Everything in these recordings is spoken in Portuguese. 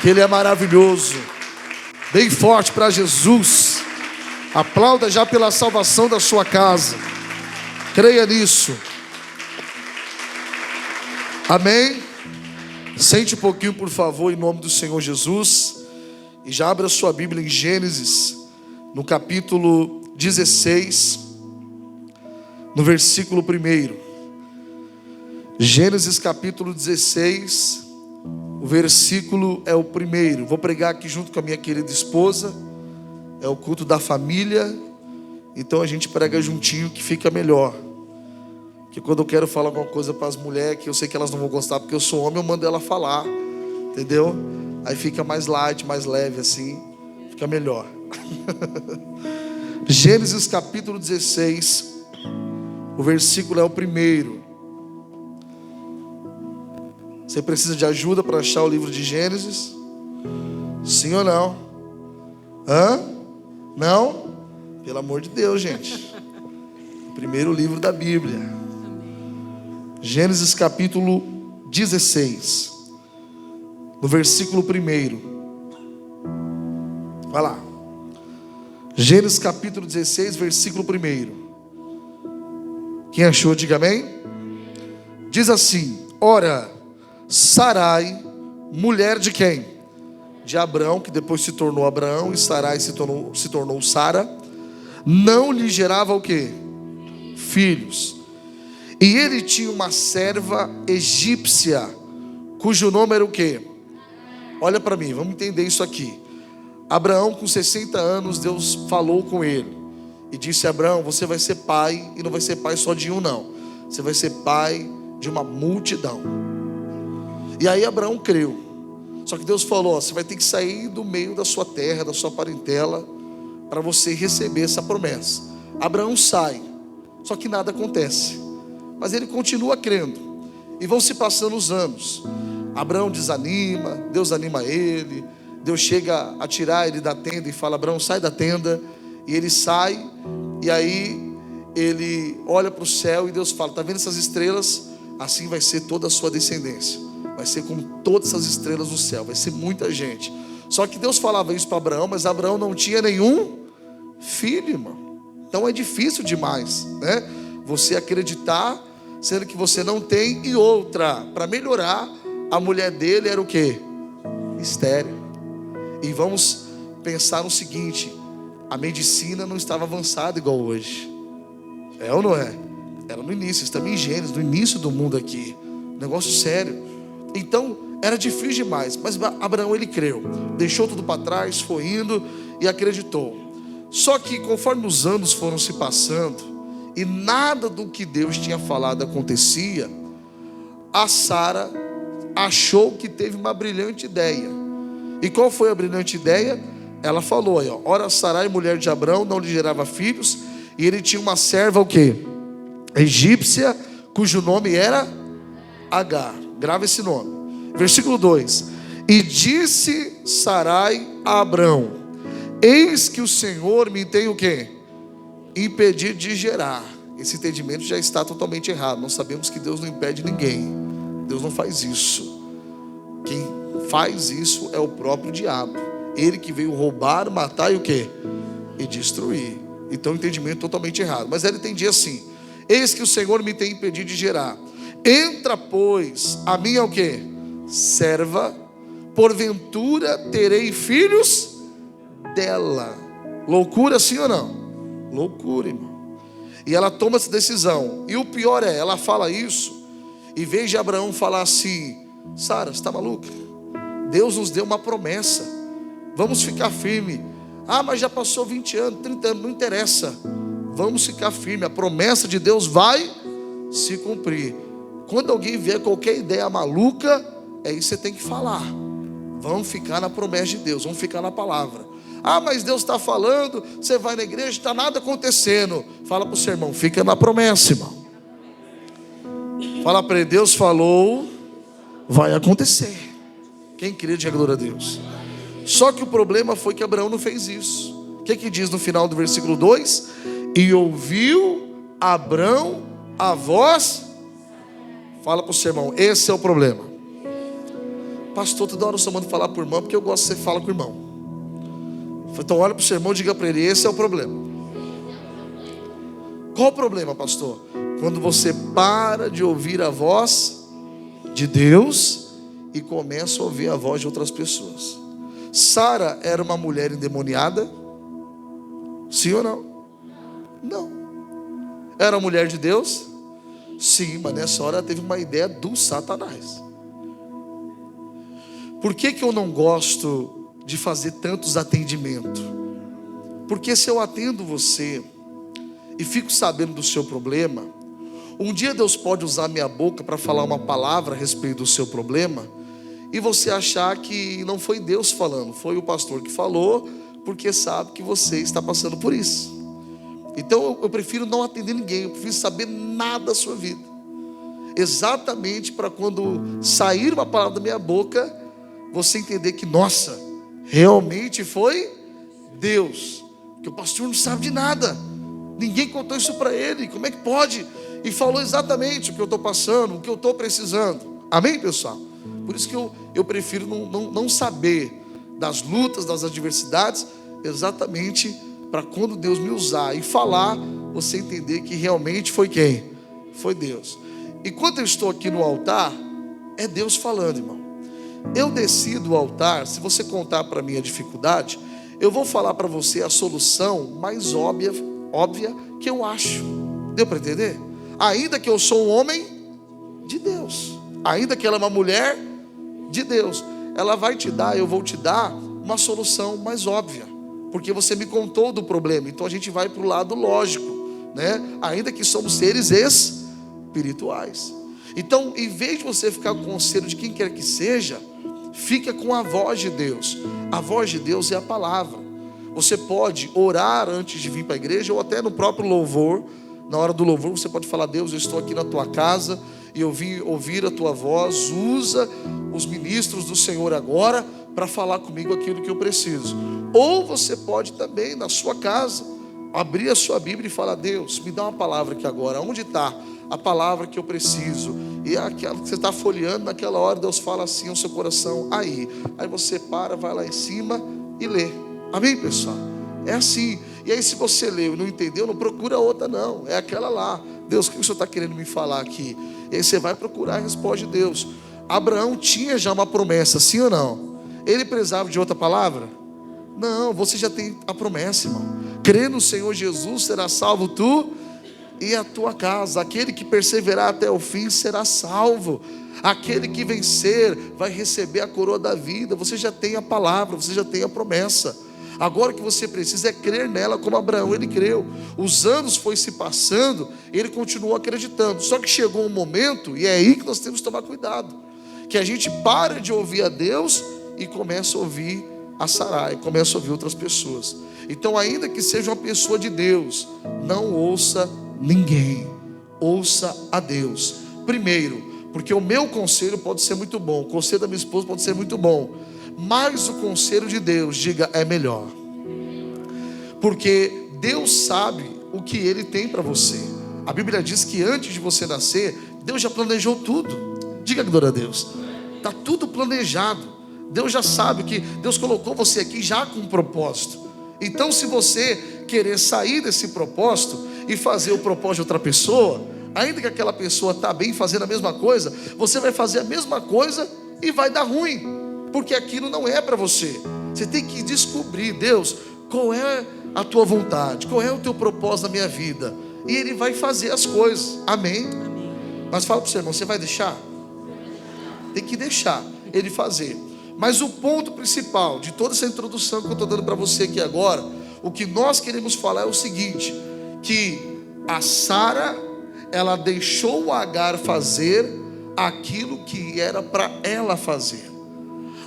que Ele é maravilhoso. Bem forte para Jesus. Aplauda já pela salvação da sua casa. Creia nisso. Amém? Sente um pouquinho, por favor, em nome do Senhor Jesus. E já abra sua Bíblia em Gênesis, no capítulo 16, no versículo 1. Gênesis capítulo 16, o versículo é o 1. Vou pregar aqui junto com a minha querida esposa. É o culto da família. Então a gente prega juntinho que fica melhor. Que quando eu quero falar alguma coisa para as mulheres, que eu sei que elas não vão gostar porque eu sou homem, eu mando ela falar. Entendeu? Aí fica mais light, mais leve assim. Fica melhor. Gênesis capítulo 16, o versículo é o 1. Você precisa de ajuda para achar o livro de Gênesis? Sim ou não? Hã? Não? Pelo amor de Deus, gente. Primeiro livro da Bíblia. Gênesis capítulo 16, no versículo 1. Vai lá. Gênesis capítulo 16, versículo 1. Quem achou, diga amém. Diz assim: ora, Sarai, mulher de quem? De Abrão, que depois se tornou Abraão, e Sarai se tornou Sara, não lhe gerava o quê? Filhos. E ele tinha uma serva egípcia, cujo nome era o quê? Olha para mim, vamos entender isso aqui. Abraão, com 60 anos, Deus falou com ele e disse: Abraão, você vai ser pai, e não vai ser pai só de um, não. Você vai ser pai de uma multidão. E aí Abraão creu. Só que Deus falou: você vai ter que sair do meio da sua terra, da sua parentela, para você receber essa promessa. Abraão sai, só que nada acontece. Mas ele continua crendo. E vão se passando os anos. Abraão desanima, Deus anima ele. Deus chega a tirar ele da tenda e fala: Abraão, sai da tenda. E ele sai, e aí ele olha para o céu e Deus fala: está vendo essas estrelas? Assim vai ser toda a sua descendência. Vai ser como todas essas estrelas do céu. Vai ser muita gente. Só que Deus falava isso para Abraão, mas Abraão não tinha nenhum filho, irmão. Então é difícil demais, né? Você acreditar, sendo que você não tem. E outra, para melhorar, a mulher dele era o quê? Estéril. E vamos pensar no seguinte: a medicina não estava avançada igual hoje. É ou não é? Era no início, estamos em Gênesis, no início do mundo aqui. Negócio sério. Então era difícil demais. Mas Abraão, ele creu. Deixou tudo para trás, foi indo e acreditou. Só que conforme os anos foram se passando e nada do que Deus tinha falado acontecia, a Sara achou que teve uma brilhante ideia. E qual foi a brilhante ideia? Ela falou aí, ó: ora, Sarai, mulher de Abrão, não lhe gerava filhos, e ele tinha uma serva o quê? Egípcia, cujo nome era Agar. Grava esse nome. Versículo 2. E disse Sarai a Abrão: eis que o Senhor me tem o quê? Impedido de gerar. Esse entendimento já está totalmente errado. Nós sabemos que Deus não impede ninguém. Deus não faz isso. Quem faz isso é o próprio diabo. Ele que veio roubar, matar e o quê? E destruir. Então o entendimento totalmente errado. Mas ela entendia assim: eis que o Senhor me tem impedido de gerar. Entra, pois, a minha o quê? Serva, porventura terei filhos dela. Loucura, sim ou não? Loucura, irmão. E ela toma essa decisão. E o pior é, ela fala isso, e veja Abraão falar assim: Sara, você está maluca? Deus nos deu uma promessa. Vamos ficar firme. Ah, mas já passou 20 anos, 30 anos, não interessa. Vamos ficar firme. A promessa de Deus vai se cumprir. Quando alguém vier qualquer ideia maluca, é isso que você tem que falar. Vamos ficar na promessa de Deus, vamos ficar na palavra. Ah, mas Deus está falando, você vai na igreja, está nada acontecendo. Fala para o seu irmão: fica na promessa, irmão. Fala para ele: Deus falou, vai acontecer. Quem crê, diga glória a Deus. Só que o problema foi que Abraão não fez isso. O que diz no final do versículo 2? E ouviu Abrão a voz. Fala para o seu irmão: esse é o problema. pastor, toda hora eu só mando falar por irmão, porque eu gosto que você fala com o irmão. Então olha para o seu irmão e diga para ele, esse é o problema. Qual o problema, pastor? Quando você para de ouvir a voz de Deus e começa a ouvir a voz de outras pessoas. Sara era uma mulher endemoniada? Sim ou não? Não. Era uma mulher de Deus? Sim, mas nessa hora ela teve uma ideia do Satanás. Por que eu não gosto de fazer tantos atendimentos? Porque se eu atendo você e fico sabendo do seu problema, um dia Deus pode usar minha boca para falar uma palavra a respeito do seu problema e você achar que não foi Deus falando, foi o pastor que falou, porque sabe que você está passando por isso. Então eu prefiro não atender ninguém, eu prefiro saber nada da sua vida, exatamente para quando sair uma palavra da minha boca, você entender que, nossa, realmente foi Deus, que o pastor não sabe de nada, ninguém contou isso para ele, como é que pode? E falou exatamente o que eu estou passando, o que eu estou precisando. Amém, pessoal? Por isso que eu prefiro não saber das lutas, das adversidades, exatamente para quando Deus me usar e falar, você entender que realmente foi quem? Foi Deus. E quando eu estou aqui no altar, é Deus falando, irmão. Eu desci do altar, se você contar para mim a dificuldade, eu vou falar para você a solução mais óbvia que eu acho. Deu para entender? Ainda que eu sou um homem de Deus, ainda que ela é uma mulher de Deus, ela vai te dar, eu vou te dar uma solução mais óbvia, porque você me contou do problema. Então a gente vai para o lado lógico, né? Ainda que somos seres espirituais. Então, em vez de você ficar com o conselho de quem quer que seja, fica com a voz de Deus. A voz de Deus é a palavra. Você pode orar antes de vir para a igreja, ou até no próprio louvor. Na hora do louvor você pode falar: Deus, eu estou aqui na tua casa e eu vim ouvir a tua voz. Usa os ministros do Senhor agora para falar comigo aquilo que eu preciso. Ou você pode também, na sua casa, abrir a sua Bíblia e falar: Deus, me dá uma palavra aqui agora. Onde está a palavra que eu preciso? E aquela que você está folheando, naquela hora Deus fala assim ao seu coração: aí você para, vai lá em cima e lê. Amém, pessoal? É assim. E aí, se você leu e não entendeu, não procura outra, não. É aquela lá. Deus, o que o Senhor está querendo me falar aqui? E aí você vai procurar a resposta de Deus. Abraão tinha já uma promessa, sim ou não? Ele precisava de outra palavra? Não, você já tem a promessa, irmão. Crê no Senhor Jesus, será salvo tu e a tua casa. Aquele que perseverar até o fim será salvo. Aquele que vencer vai receber a coroa da vida. Você já tem a palavra, você já tem a promessa. Agora o que você precisa é crer nela como Abraão, ele creu. Os anos foi se passando, ele continuou acreditando. Só que chegou um momento, e é aí que nós temos que tomar cuidado, que a gente para de ouvir a Deus e começa a ouvir a Sarai, começa a ouvir outras pessoas. Então, ainda que seja uma pessoa de Deus, não ouça ninguém, ouça a Deus. Primeiro, porque o meu conselho pode ser muito bom, o conselho da minha esposa pode ser muito bom, mas o conselho de Deus, diga, é melhor. Porque Deus sabe o que Ele tem para você. A Bíblia diz que antes de você nascer, Deus já planejou tudo. Diga glória a Deus. Está tudo planejado. Deus já sabe que Deus colocou você aqui já com um propósito. Então, se você querer sair desse propósito e fazer o propósito de outra pessoa, ainda que aquela pessoa está bem fazendo a mesma coisa, você vai fazer a mesma coisa e vai dar ruim, porque aquilo não é para você. Você tem que descobrir: Deus, qual é a tua vontade, qual é o teu propósito na minha vida, e Ele vai fazer as coisas. Amém? Amém. Mas fala para o seu irmão: você vai deixar? Tem que deixar Ele fazer. Mas o ponto principal de toda essa introdução que eu estou dando para você aqui agora, o que nós queremos falar é o seguinte: que a Sara, ela deixou o Agar fazer aquilo que era para ela fazer.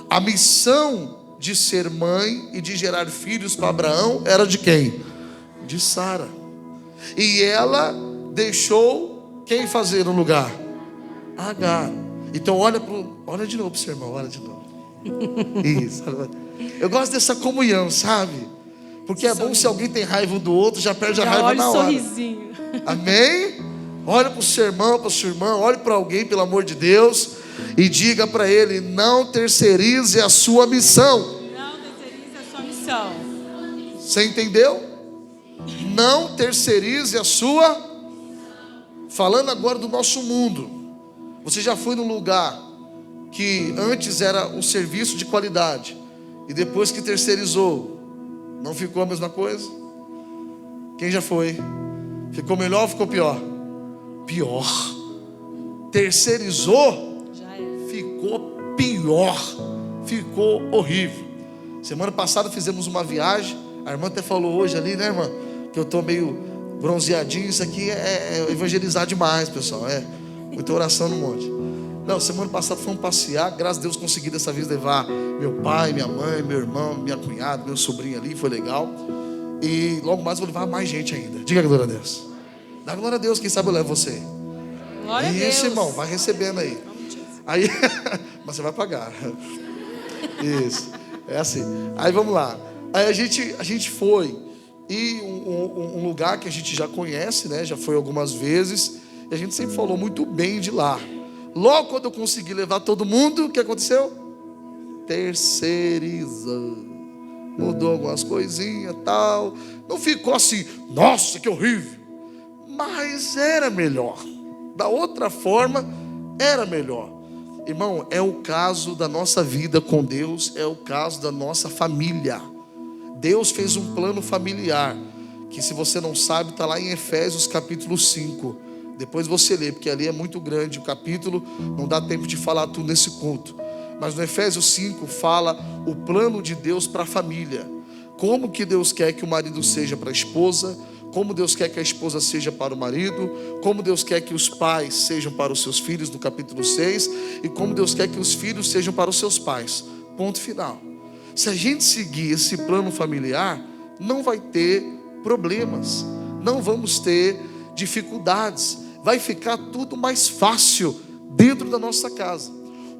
A missão de ser mãe e de gerar filhos para Abraão era de quem? De Sara. E ela deixou quem fazer no lugar? Agar. Então olha de novo para o seu irmão, olha de novo. Isso. Eu gosto dessa comunhão, sabe? Porque é bom, se alguém tem raiva do outro, já perde a raiva na hora. Sorrisinho. Amém? Olha para o seu irmão, para a sua irmã, olhe para alguém, pelo amor de Deus. E diga para ele: não terceirize a sua missão. Não terceirize a sua missão. Você entendeu? Não terceirize a sua. Falando agora do nosso mundo. Você já foi num lugar que antes era um serviço de qualidade e depois que terceirizou, não ficou a mesma coisa? Quem já foi? Ficou melhor ou ficou pior? Pior. Terceirizou, Já é. ficou pior. Ficou horrível. Semana passada fizemos uma viagem. A irmã até falou hoje ali, né, irmã? Que eu tô meio bronzeadinho. Isso aqui é evangelizar demais, pessoal. É muita oração no monte. Não, semana passada fomos passear. Graças a Deus consegui dessa vez levar meu pai, minha mãe, meu irmão, minha cunhada, meu sobrinho ali. Foi legal. E logo mais eu vou levar mais gente ainda. Diga glória a Deus. Dá glória a Deus, quem sabe eu levo você. Glória a Deus. Isso, irmão, vai recebendo aí. Aí, mas você vai pagar. Isso, é assim. Aí vamos lá. Aí a gente foi. E um lugar que a gente já conhece, né? Já foi algumas vezes. E a gente sempre falou muito bem de lá. Logo quando eu consegui levar todo mundo, o que aconteceu? Terceirizando. Mudou algumas coisinhas e tal. Não ficou assim, nossa, que horrível. Mas era melhor. Da outra forma, era melhor. Irmão, é o caso da nossa vida com Deus. É o caso da nossa família. Deus fez um plano familiar. Que se você não sabe, está lá em Efésios capítulo 5. Depois você lê, porque ali é muito grande o capítulo. Não dá tempo de falar tudo nesse culto. Mas no Efésios 5 fala o plano de Deus para a família. Como que Deus quer que o marido seja para a esposa, como Deus quer que a esposa seja para o marido, como Deus quer que os pais sejam para os seus filhos, no capítulo 6, e como Deus quer que os filhos sejam para os seus pais. Ponto final. Se a gente seguir esse plano familiar, não vai ter problemas, não vamos ter dificuldades, vai ficar tudo mais fácil dentro da nossa casa.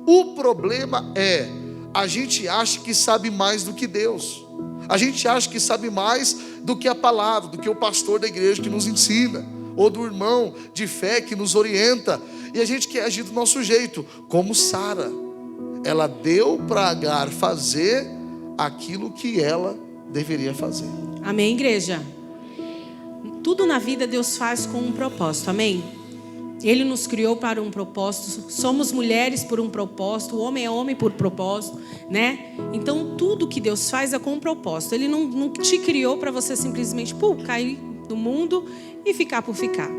O problema é, a gente acha que sabe mais do que Deus. A gente acha que sabe mais do que a palavra, do que o pastor da igreja que nos ensina, ou do irmão de fé que nos orienta. E a gente quer agir do nosso jeito, como Sara. Ela deu para Agar fazer aquilo que ela deveria fazer. Amém, igreja? Tudo na vida Deus faz com um propósito, amém? Ele nos criou para um propósito. Somos mulheres por um propósito. O homem é homem por propósito, né? Então tudo que Deus faz é com um propósito. Ele não te criou para você simplesmente cair no mundo e ficar por ficar.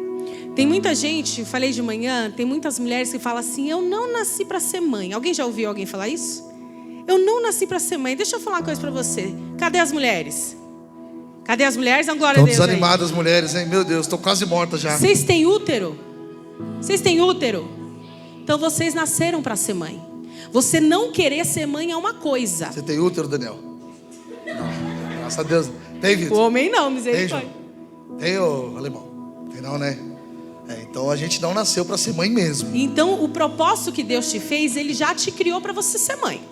Tem muita gente, falei de manhã, tem muitas mulheres que falam assim: eu não nasci para ser mãe. Alguém já ouviu alguém falar isso? Eu não nasci para ser mãe. Deixa eu falar uma coisa para você. Cadê as mulheres? Cadê as mulheres? Não, glória a Deus. Estão desanimadas as mulheres, hein? Meu Deus, estou quase morta já. Vocês têm útero? Vocês têm útero? Então vocês nasceram para ser mãe. Você não querer ser mãe é uma coisa. Você tem útero, Daniel? Não, graças a Deus. Tem, O Vitor? homem não, misericórdia. Tem, ô alemão? Tem não, né? Então a gente não nasceu para ser mãe mesmo. Então o propósito que Deus te fez, Ele já te criou para você ser mãe.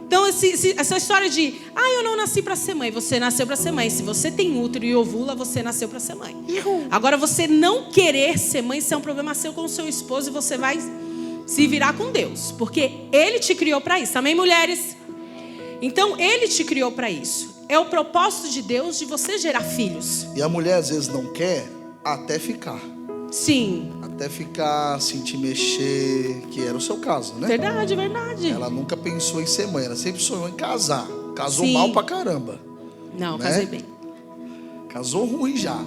Então essa história de eu não nasci para ser mãe. Você nasceu para ser mãe. Se você tem útero e ovula, você nasceu para ser mãe. Agora você não querer ser mãe, isso é um problema seu com o seu esposo. E você vai se virar com Deus, porque Ele te criou para isso. Amém, mulheres? Então Ele te criou para isso. É o propósito de Deus de você gerar filhos. E a mulher às vezes não quer até ficar. Sim. Até ficar, sentir mexer, que era o seu caso, né? Verdade, verdade. Ela nunca pensou em ser mãe, ela sempre sonhou em casar. Casou Sim. mal pra caramba. Não, né? casei bem. Casou ruim já.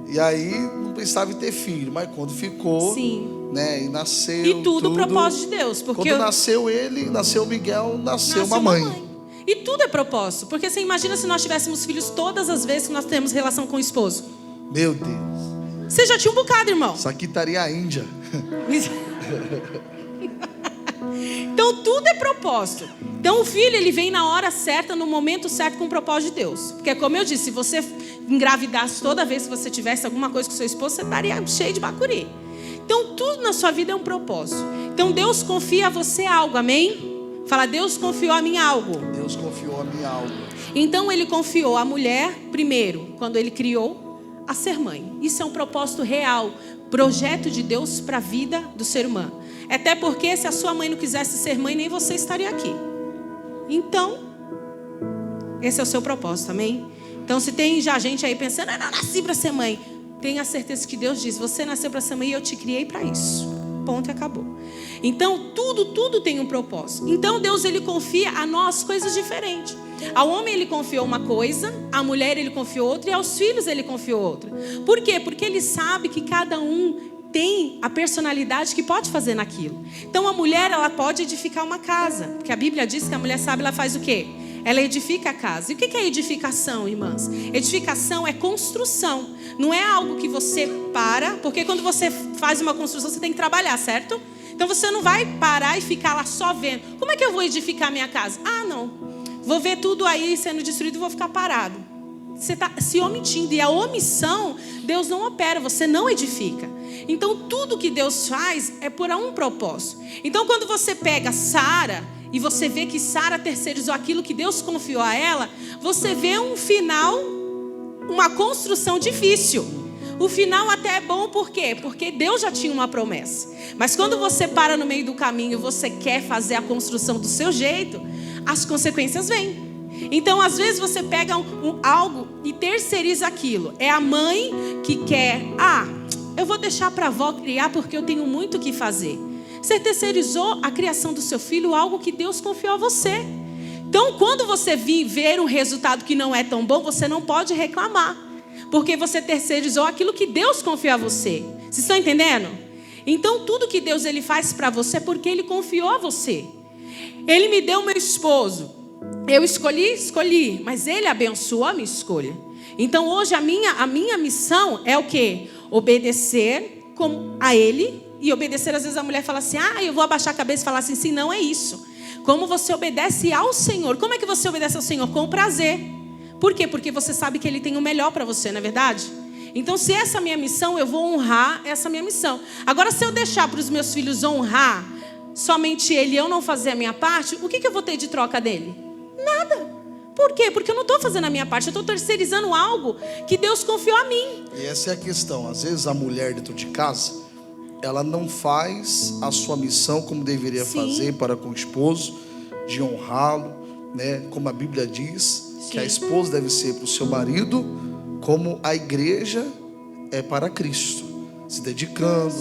E aí não pensava em ter filho, mas quando ficou, Sim. né? E nasceu. E tudo propósito de Deus. Porque quando nasceu ele, nasceu o Miguel, nasceu uma mãe. E tudo é propósito. Porque você imagina se nós tivéssemos filhos todas as vezes que nós temos relação com o esposo. Meu Deus. Você já tinha um bocado, irmão. Isso aqui estaria a Índia. Então tudo é propósito. Então o filho, ele vem na hora certa, no momento certo, com o propósito de Deus. Porque como eu disse, se você engravidasse toda vez que você tivesse alguma coisa com seu esposo, você estaria cheio de bacuri. Então tudo na sua vida é um propósito. Então Deus confia a você algo, amém? Fala, Deus confiou a mim algo. Deus confiou a mim algo. Então Ele confiou a mulher, primeiro, quando Ele criou, a ser mãe. Isso é um propósito real, projeto de Deus para a vida do ser humano. Até porque se a sua mãe não quisesse ser mãe, nem você estaria aqui. Então, esse é o seu propósito, amém? Então, se tem já gente aí pensando, eu não nasci para ser mãe, tenha certeza que Deus diz, você nasceu para ser mãe e eu te criei para isso. Ponto e acabou. Então, tudo tem um propósito. Então, Deus, ele confia a nós coisas diferentes. Ao homem ele confiou uma coisa, à mulher ele confiou outra e aos filhos ele confiou outra. Por quê? Porque ele sabe que cada um tem a personalidade que pode fazer naquilo. Então a mulher, ela pode edificar uma casa, porque a Bíblia diz que a mulher sábia, ela faz o quê? Ela edifica a casa. E o que é edificação, irmãs? Edificação é construção. Não é algo que você para, porque quando você faz uma construção você tem que trabalhar, certo? Então você não vai parar e ficar lá só vendo. Como é que eu vou edificar minha casa? Ah, não. Vou ver tudo aí sendo destruído e vou ficar parado. Você está se omitindo. E a omissão, Deus não opera, você não edifica. Então, tudo que Deus faz é por um propósito. Então, quando você pega Sara e você vê que Sara terceirizou aquilo que Deus confiou a ela, você vê um final, uma construção difícil. O final até é bom, por quê? Porque Deus já tinha uma promessa. Mas quando você para no meio do caminho e você quer fazer a construção do seu jeito, as consequências vêm. Então, às vezes você pega algo e terceiriza aquilo. É a mãe que quer, eu vou deixar para a avó criar porque eu tenho muito o que fazer. Você terceirizou a criação do seu filho, algo que Deus confiou a você. Então, quando você ver um resultado que não é tão bom, você não pode reclamar, porque você terceirizou aquilo que Deus confiou a você. Vocês estão entendendo? Então, tudo que Deus ele faz para você é porque Ele confiou a você. Ele me deu meu esposo. Eu escolhi, mas Ele abençoou a minha escolha. Então, hoje a minha missão é o quê? Obedecer a Ele. E obedecer, às vezes a mulher fala assim, eu vou abaixar a cabeça e falar assim, sim, não é isso. Como você obedece ao Senhor. Como é que você obedece ao Senhor? Com prazer. Por quê? Porque você sabe que Ele tem o melhor para você, não é verdade? Então, se essa é a minha missão, eu vou honrar essa minha missão. Agora, se eu deixar para os meus filhos honrar somente Ele e eu não fazer a minha parte, o que eu vou ter de troca dele? Nada. Por quê? Porque eu não estou fazendo a minha parte, eu estou terceirizando algo que Deus confiou a mim. E essa é a questão. Às vezes a mulher dentro de casa, ela não faz a sua missão como deveria fazer para com o esposo, de honrá-lo, né? Como a Bíblia diz, que a esposa deve ser para o seu marido, como a igreja é para Cristo, se dedicando,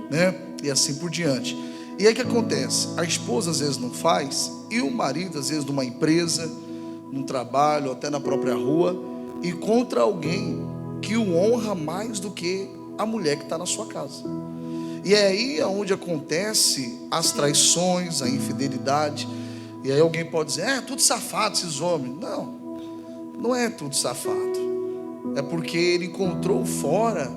né? E assim por diante. E aí o que acontece? A esposa às vezes não faz, e o marido às vezes numa empresa, num trabalho, até na própria rua, encontra alguém que o honra mais do que a mulher que está na sua casa. E é aí onde acontece as traições, a infidelidade. E aí alguém pode dizer, é tudo safado esses homens. Não, não é tudo safado. É porque ele encontrou fora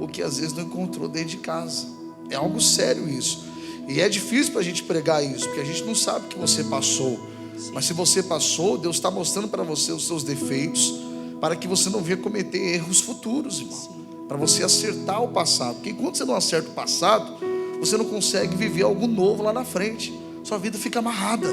o que às vezes não encontrou dentro de casa. É algo sério isso. E é difícil para a gente pregar isso, porque a gente não sabe o que você passou. Mas se você passou, Deus está mostrando para você os seus defeitos, para que você não venha cometer erros futuros, irmão. Para você acertar o passado. Porque enquanto você não acerta o passado, você não consegue viver algo novo lá na frente. Sua vida fica amarrada.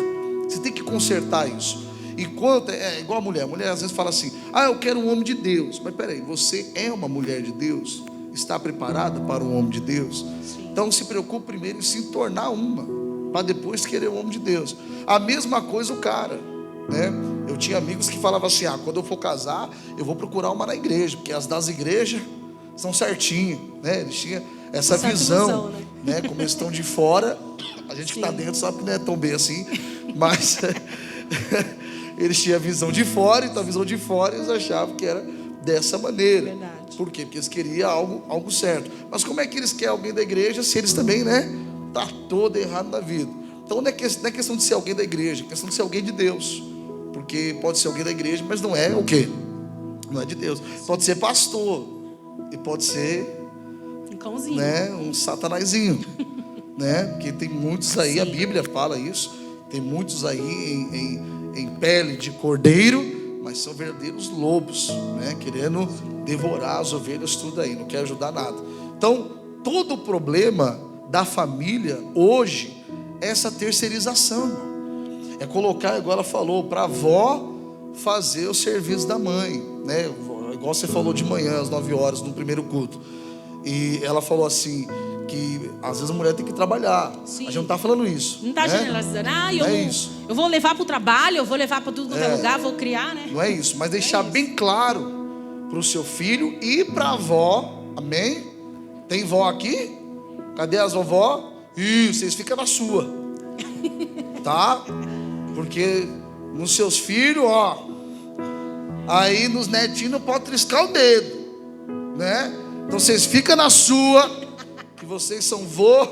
Você tem que consertar isso. Enquanto é igual a mulher às vezes fala assim, eu quero um homem de Deus. Mas peraí, você é uma mulher de Deus? Está preparada para um homem de Deus? Então se preocupe primeiro em se tornar uma, para depois querer um homem de Deus. A mesma coisa o cara, né? Eu tinha amigos que falavam assim, quando eu for casar, eu vou procurar uma na igreja, porque as das igrejas são certinhas, né? Eles tinham essa visão, né? Como eles estão de fora, a gente que está dentro sabe que não é tão bem assim, mas eles tinham a visão de fora, então a visão de fora eles achavam que era dessa maneira. Verdade. Por quê? Porque eles queriam algo certo. Mas como é que eles querem alguém da igreja se eles também, né? Tá todo errado na vida. Então não é questão de ser alguém da igreja, é questão de ser alguém de Deus. Porque pode ser alguém da igreja, mas não é o quê? Não é de Deus. Pode ser pastor e pode ser um cãozinho, né? Um satanazinho, né? Porque tem muitos aí, a Bíblia fala isso. Tem muitos aí em pele de cordeiro, mas são verdadeiros lobos, né? Querendo devorar as ovelhas, tudo aí, não quer ajudar nada. Então, todo o problema da família hoje é essa terceirização, irmão. É colocar, igual ela falou, para a avó fazer o serviço da mãe, né? Igual você falou de manhã, às 9 horas, no primeiro culto. E ela falou assim, que às vezes a mulher tem que trabalhar. Sim. A gente não está falando isso. Não está né? generalizando. Isso. Eu vou levar para o trabalho, eu vou levar para tudo quanto é lugar, vou criar, né? Não é isso, mas deixar bem claro para o seu filho e para a avó. Amém? Tem vó aqui? Cadê as vovó? Vocês ficam na sua. Tá? Porque nos seus filhos, ó, aí nos netinhos não pode triscar o dedo, né? Então vocês ficam na sua, que vocês são vô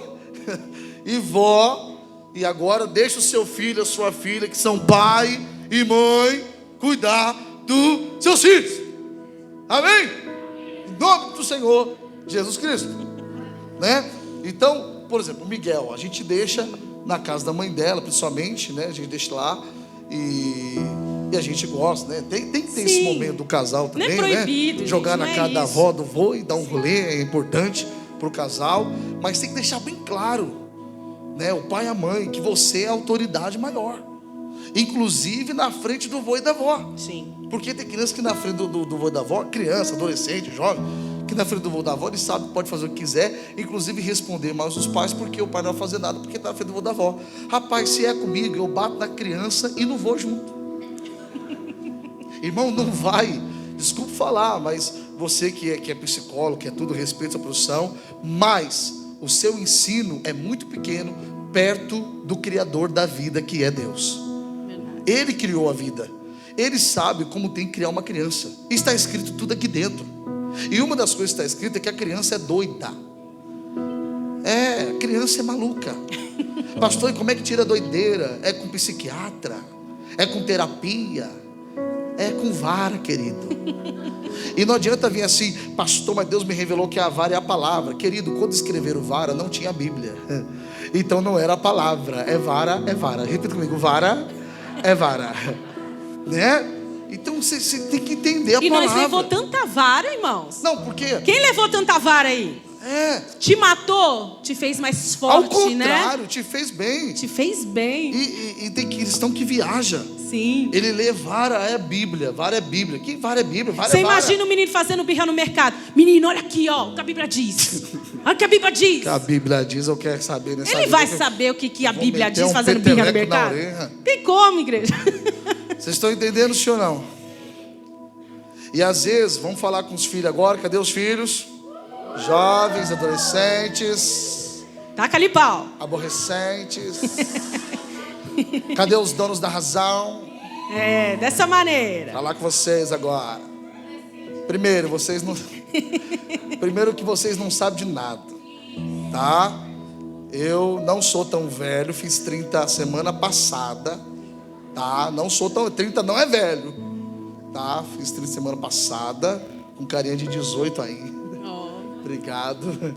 e vó. E agora deixa o seu filho, a sua filha, que são pai e mãe, cuidar dos seus filhos. Amém? Em nome do Senhor Jesus Cristo, né? Então, por exemplo, o Miguel, a gente deixa na casa da mãe dela, principalmente, né? A gente deixa lá e a gente gosta, né? Tem que ter esse momento do casal também, não é proibido, né? Jogar gente, na casa da avó, do vô e dar um rolê é importante para o casal, mas tem que deixar bem claro, né? O pai e a mãe, que você é a autoridade maior, inclusive na frente do vô e da avó. Sim. Porque tem criança que na frente do vô e da avó, criança, adolescente, jovem, que na frente do vô e da avó, ele sabe que pode fazer o que quiser, inclusive responder mais os pais, porque o pai não vai fazer nada, porque está na frente do vô e da avó. Rapaz, se é comigo, eu bato na criança e não vou junto. Irmão, não vai, desculpa falar, mas você que é psicólogo, que é tudo, respeito à profissão, mas o seu ensino é muito pequeno perto do Criador da vida, que é Deus. Ele criou a vida, Ele sabe como tem que criar uma criança. Está escrito tudo aqui dentro. E uma das coisas que está escrito é que a criança é doida. A criança é maluca. Pastor, e como é que tira a doideira? É com psiquiatra? É com terapia? É com vara, querido. E não adianta vir assim, pastor, mas Deus me revelou que a vara é a palavra. Querido, quando escreveram vara, não tinha a Bíblia. Então não era a palavra. É vara, é vara. Repita comigo, vara é vara, né? Então você tem que entender a palavra. E nós levou tanta vara, irmãos. Não, por quê? Quem levou tanta vara aí? Te matou, te fez mais forte, né? Ao contrário, te fez bem. Te fez bem. E tem cristão que viaja. Sim. Ele lê vara é Bíblia, vara é Bíblia. Que vara é Bíblia? Vara Você é vara. imagina o menino fazendo birra no mercado. Menino, olha aqui, ó, o que a Bíblia diz. Olha o que a Bíblia diz. O que a Bíblia diz, eu quero saber nessa Ele vai saber o que a Bíblia diz fazendo birra no mercado? Tem como, igreja? Vocês estão entendendo, sim ou não? E às vezes, vamos falar com os filhos agora. Cadê os filhos? Jovens, adolescentes. Taca-lhe pau. Aborrecentes. Cadê os donos da razão? Dessa maneira. Falar com vocês agora. Primeiro, vocês não. Primeiro que vocês não sabem de nada, tá? Eu não sou tão velho, fiz 30 semana passada, tá? Não sou tão. 30 não é velho, tá? Fiz 30 semana passada, com carinha de 18 ainda. Obrigado.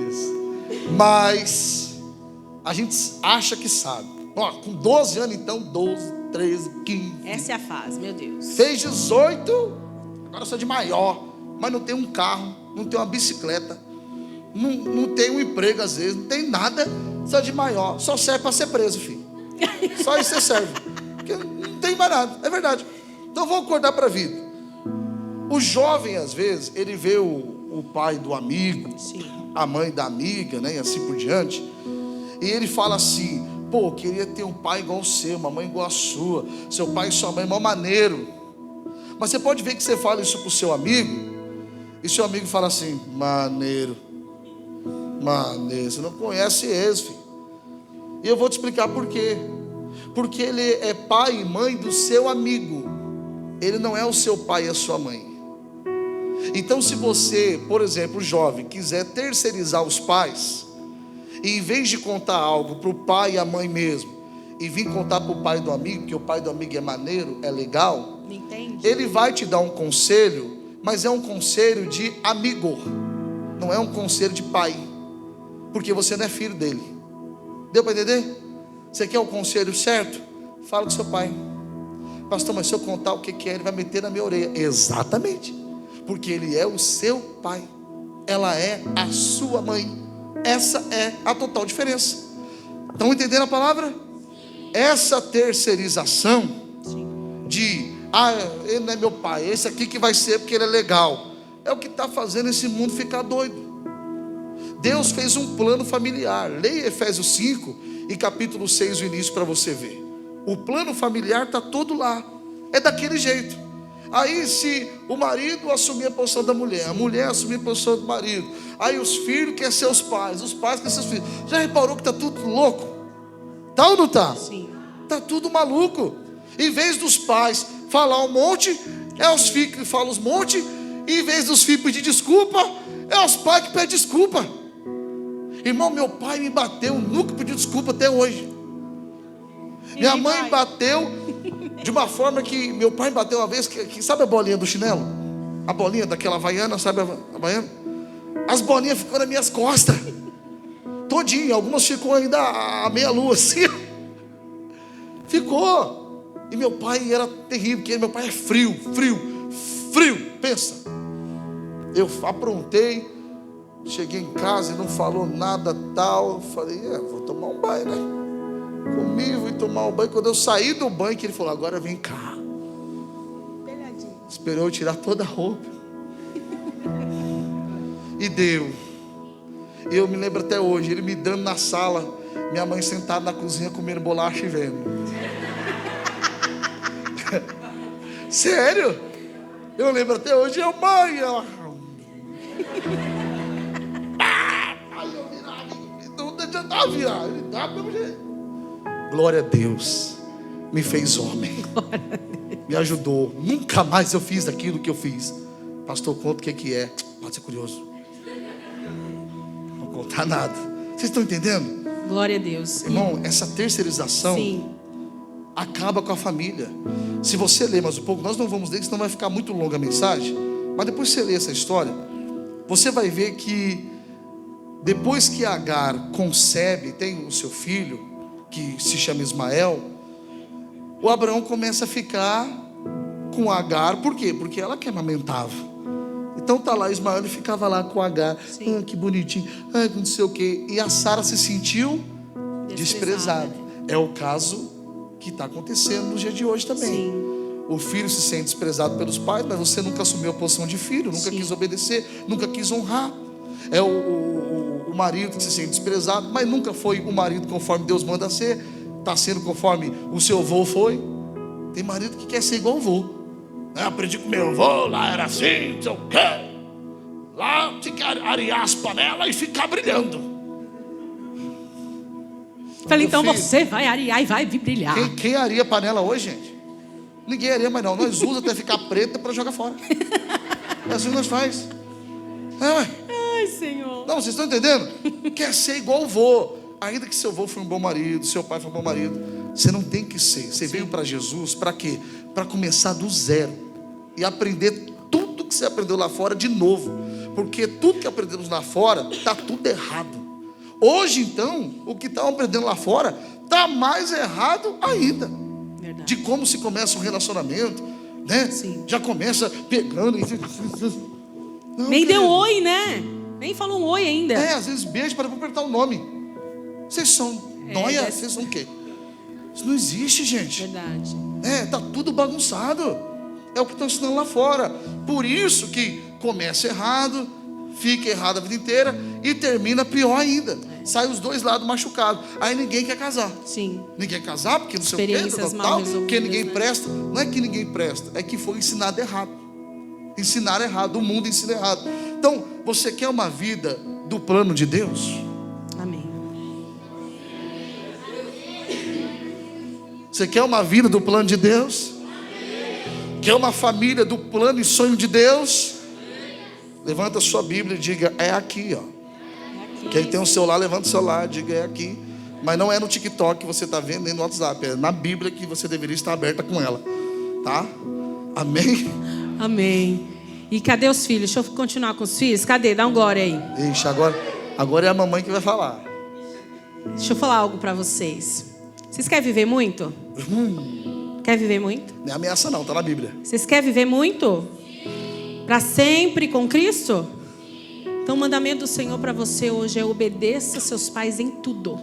Isso. Mas a gente acha que sabe. Ó, com 12 anos então, 12, 13, 15. Essa é a fase, meu Deus. Fez 18, agora eu sou de maior, mas não tem um carro, não tem uma bicicleta, não tem um emprego às vezes, não tem nada, só de maior, só serve para ser preso, filho. Só isso você serve. Porque não tem mais nada, é verdade. Então vamos acordar para a vida. O jovem, às vezes, ele vê o pai do amigo, sim, a mãe da amiga, né, e assim por diante, e ele fala assim: pô, eu queria ter um pai igual o seu, uma mãe igual a sua, seu pai e sua mãe, mó maneiro. Mas você pode ver que você fala isso pro seu amigo, e seu amigo fala assim: maneiro, você não conhece esse, filho. E eu vou te explicar por quê. Porque ele é pai e mãe do seu amigo, ele não é o seu pai e a sua mãe. Então, se você, por exemplo, jovem, quiser terceirizar os pais, e em vez de contar algo para o pai e a mãe mesmo, e vir contar para o pai do amigo, que o pai do amigo é maneiro, é legal, entende? Ele vai te dar um conselho, mas é um conselho de amigo, não é um conselho de pai, porque você não é filho dele. Deu para entender? Você quer o conselho certo? Fala com seu pai. Pastor, mas se eu contar o que é, ele vai meter na minha orelha. Exatamente, porque ele é o seu pai, ela é a sua mãe. Essa é a total diferença. Estão entendendo a palavra? Essa terceirização de ele não é meu pai, esse aqui que vai ser porque ele é legal, é o que está fazendo esse mundo ficar doido. Deus fez um plano familiar. Leia Efésios 5 e capítulo 6, o início, para você ver. O plano familiar está todo lá. É daquele jeito. Aí se o marido assumir a posição da mulher, a mulher assumir a posição do marido, aí os filhos querem ser os pais querem ser os filhos. Já reparou que está tudo louco? Tá ou não tá? Sim. Tá tudo maluco. Em vez dos pais falar um monte, é os filhos que falam uns monte. E em vez dos filhos pedir desculpa, é os pais que pedem desculpa. Irmão, meu pai me bateu, nunca pediu desculpa até hoje. Minha mãe bateu de uma forma que meu pai me bateu uma vez, que sabe a bolinha do chinelo? A bolinha daquela havaiana, sabe a havaiana? As bolinhas ficam nas minhas costas todinho, algumas ficou ainda a meia lua assim. Ficou. E meu pai era terrível, porque meu pai é frio. Pensa. Eu aprontei, cheguei em casa e não falou nada tal. Falei, vou tomar um banho, né? Comi, fui tomar um banho. Quando eu saí do banho, que ele falou, agora vem cá. Esperou eu tirar toda a roupa. E deu. Eu me lembro até hoje, ele me dando na sala, minha mãe sentada na cozinha comendo bolacha e vendo. Sério? Eu lembro até hoje, mãe, ela... Aí eu virava, não adiantava virar, ele dá do mesmo jeito. Glória a Deus, me fez homem, me ajudou. Nunca mais eu fiz aquilo que eu fiz. Pastor, conta o que é. Pode ser curioso. Não contar nada. Vocês estão entendendo? Glória a Deus. Irmão, essa terceirização, sim, acaba com a família. Se você ler mais um pouco, nós não vamos ler, senão vai ficar muito longa a mensagem. Mas depois que você ler essa história, você vai ver que depois que Agar concebe, tem o seu filho, que se chama Ismael, o Abraão começa a ficar com Agar. Por quê? Porque ela que amamentava. Então tá lá, Ismael ficava lá com Agar. Que bonitinho, não sei o quê. E a Sara se sentiu desprezada. É o caso que está acontecendo no dia de hoje também. Sim. O filho se sente desprezado pelos pais, mas você nunca assumiu a posição de filho, nunca quis obedecer, nunca quis honrar. É o marido que se sente desprezado, mas nunca foi o marido conforme Deus manda ser. Está sendo conforme o seu avô foi. Tem marido que quer ser igual o avô. Eu aprendi com meu avô, lá era assim, não sei o quê. Lá tinha que arear as panelas e ficar brilhando. Falei, então você vai arear e vai brilhar. Quem areia panela hoje, gente? Ninguém areia mais não. Nós usamos até ficar preta para jogar fora. É assim que nós faz. Ai, Senhor. Não, vocês estão entendendo? Quer ser igual o vô. Ainda que seu vô foi um bom marido, seu pai foi um bom marido, você não tem que ser. Você veio para Jesus para quê? Para começar do zero e aprender tudo que você aprendeu lá fora de novo. Porque tudo que aprendemos lá fora está tudo errado. Hoje, então, o que estão aprendendo lá fora está mais errado ainda. Verdade. De como se começa um relacionamento, né? Sim. Já começa pegando. Não, nem deu oi, né? Nem falou um oi ainda. Às vezes beijo para apertar o nome. Vocês são nóia? Vocês são o quê? Isso não existe, gente. Verdade. Tá tudo bagunçado. É o que estão ensinando lá fora. Por isso que começa errado, fica errado a vida inteira e termina pior ainda. Sai os dois lados machucados. Aí ninguém quer casar. Sim. Ninguém quer casar porque não sei o quê, tal, porque ninguém presta. Não é que ninguém presta, é que foi ensinado errado. Ensinar errado, o mundo ensina errado. Então, você quer uma vida do plano de Deus? Amém. Você quer uma vida do plano de Deus? Quer uma família do plano e sonho de Deus? Levanta a sua Bíblia e diga, é aqui, ó. Quem tem um celular, levanta o celular, diga, é aqui. Mas não é no TikTok que você está vendo, nem no WhatsApp. É na Bíblia que você deveria estar aberta com ela. Tá? Amém? Amém. E cadê os filhos? Deixa eu continuar com os filhos. Cadê? Dá um glória aí. Ixi, agora é a mamãe que vai falar. Deixa eu falar algo para vocês. Vocês querem viver muito? Quer viver muito? Não é ameaça não, tá na Bíblia. Vocês querem viver muito? Para sempre com Cristo? Então o mandamento do Senhor para você hoje é obedeça seus pais em tudo.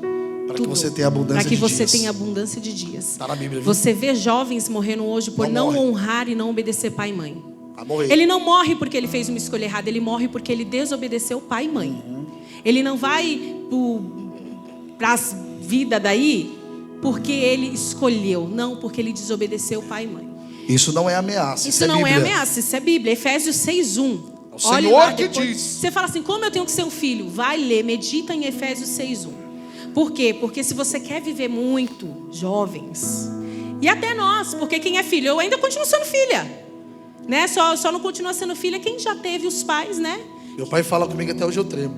Para que você tenha abundância de dias. Para que você tenha abundância de dias. Está na Bíblia. Você vê jovens morrendo hoje por não honrar e não obedecer pai e mãe. Vai morrer. Ele não morre porque ele fez uma escolha errada, ele morre porque ele desobedeceu pai e mãe. Ele não vai para as vidas daí porque ele escolheu. Não, porque ele desobedeceu pai e mãe. Isso não é ameaça. Isso não é ameaça, isso é Bíblia. Efésios 6:1. É o Senhor que diz. Você fala assim, como eu tenho que ser um filho? Vai ler, medita em Efésios 6:1. Por quê? Porque se você quer viver muito, jovens, e até nós, porque quem é filho, eu ainda continuo sendo filha, né? Só não continua sendo filha quem já teve os pais, né? Meu pai fala comigo até hoje, eu tremo.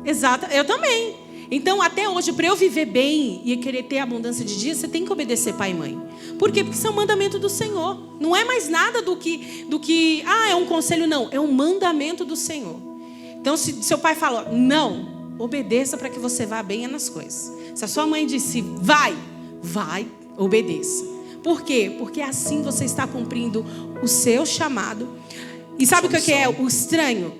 Exato, eu também. Então, até hoje, para eu viver bem e querer ter abundância de dias, você tem que obedecer pai e mãe. Por quê? Porque isso é um mandamento do Senhor. Não é mais nada do que é um conselho, não. É um mandamento do Senhor. Então, se seu pai falou, não, obedeça para que você vá bem nas coisas. Se a sua mãe disse, vai, obedeça. Por quê? Porque assim você está cumprindo o seu chamado. E sabe o que é o estranho?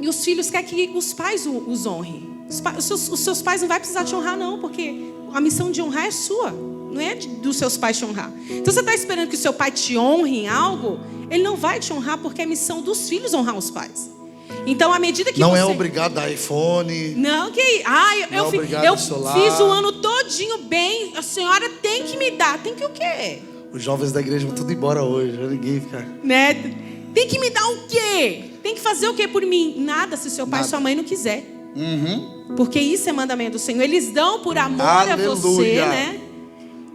E os filhos querem que os pais os honrem. Os seus pais não vão precisar te honrar, não, porque a missão de honrar é sua, não é dos seus pais te honrar. Então você está esperando que o seu pai te honre em algo, ele não vai te honrar, porque é missão dos filhos honrar os pais. Então, à medida que não você... é obrigado a iPhone. Não, que... eu fiz o ano todinho bem, a senhora tem que me dar. Tem que o quê? Os jovens da igreja vão tudo embora hoje, ninguém fica... Né? Tem que me dar o quê? Tem que fazer o quê por mim? Nada, se seu pai e sua mãe não quiser. Porque isso é mandamento do Senhor. Eles dão por amor a você, né?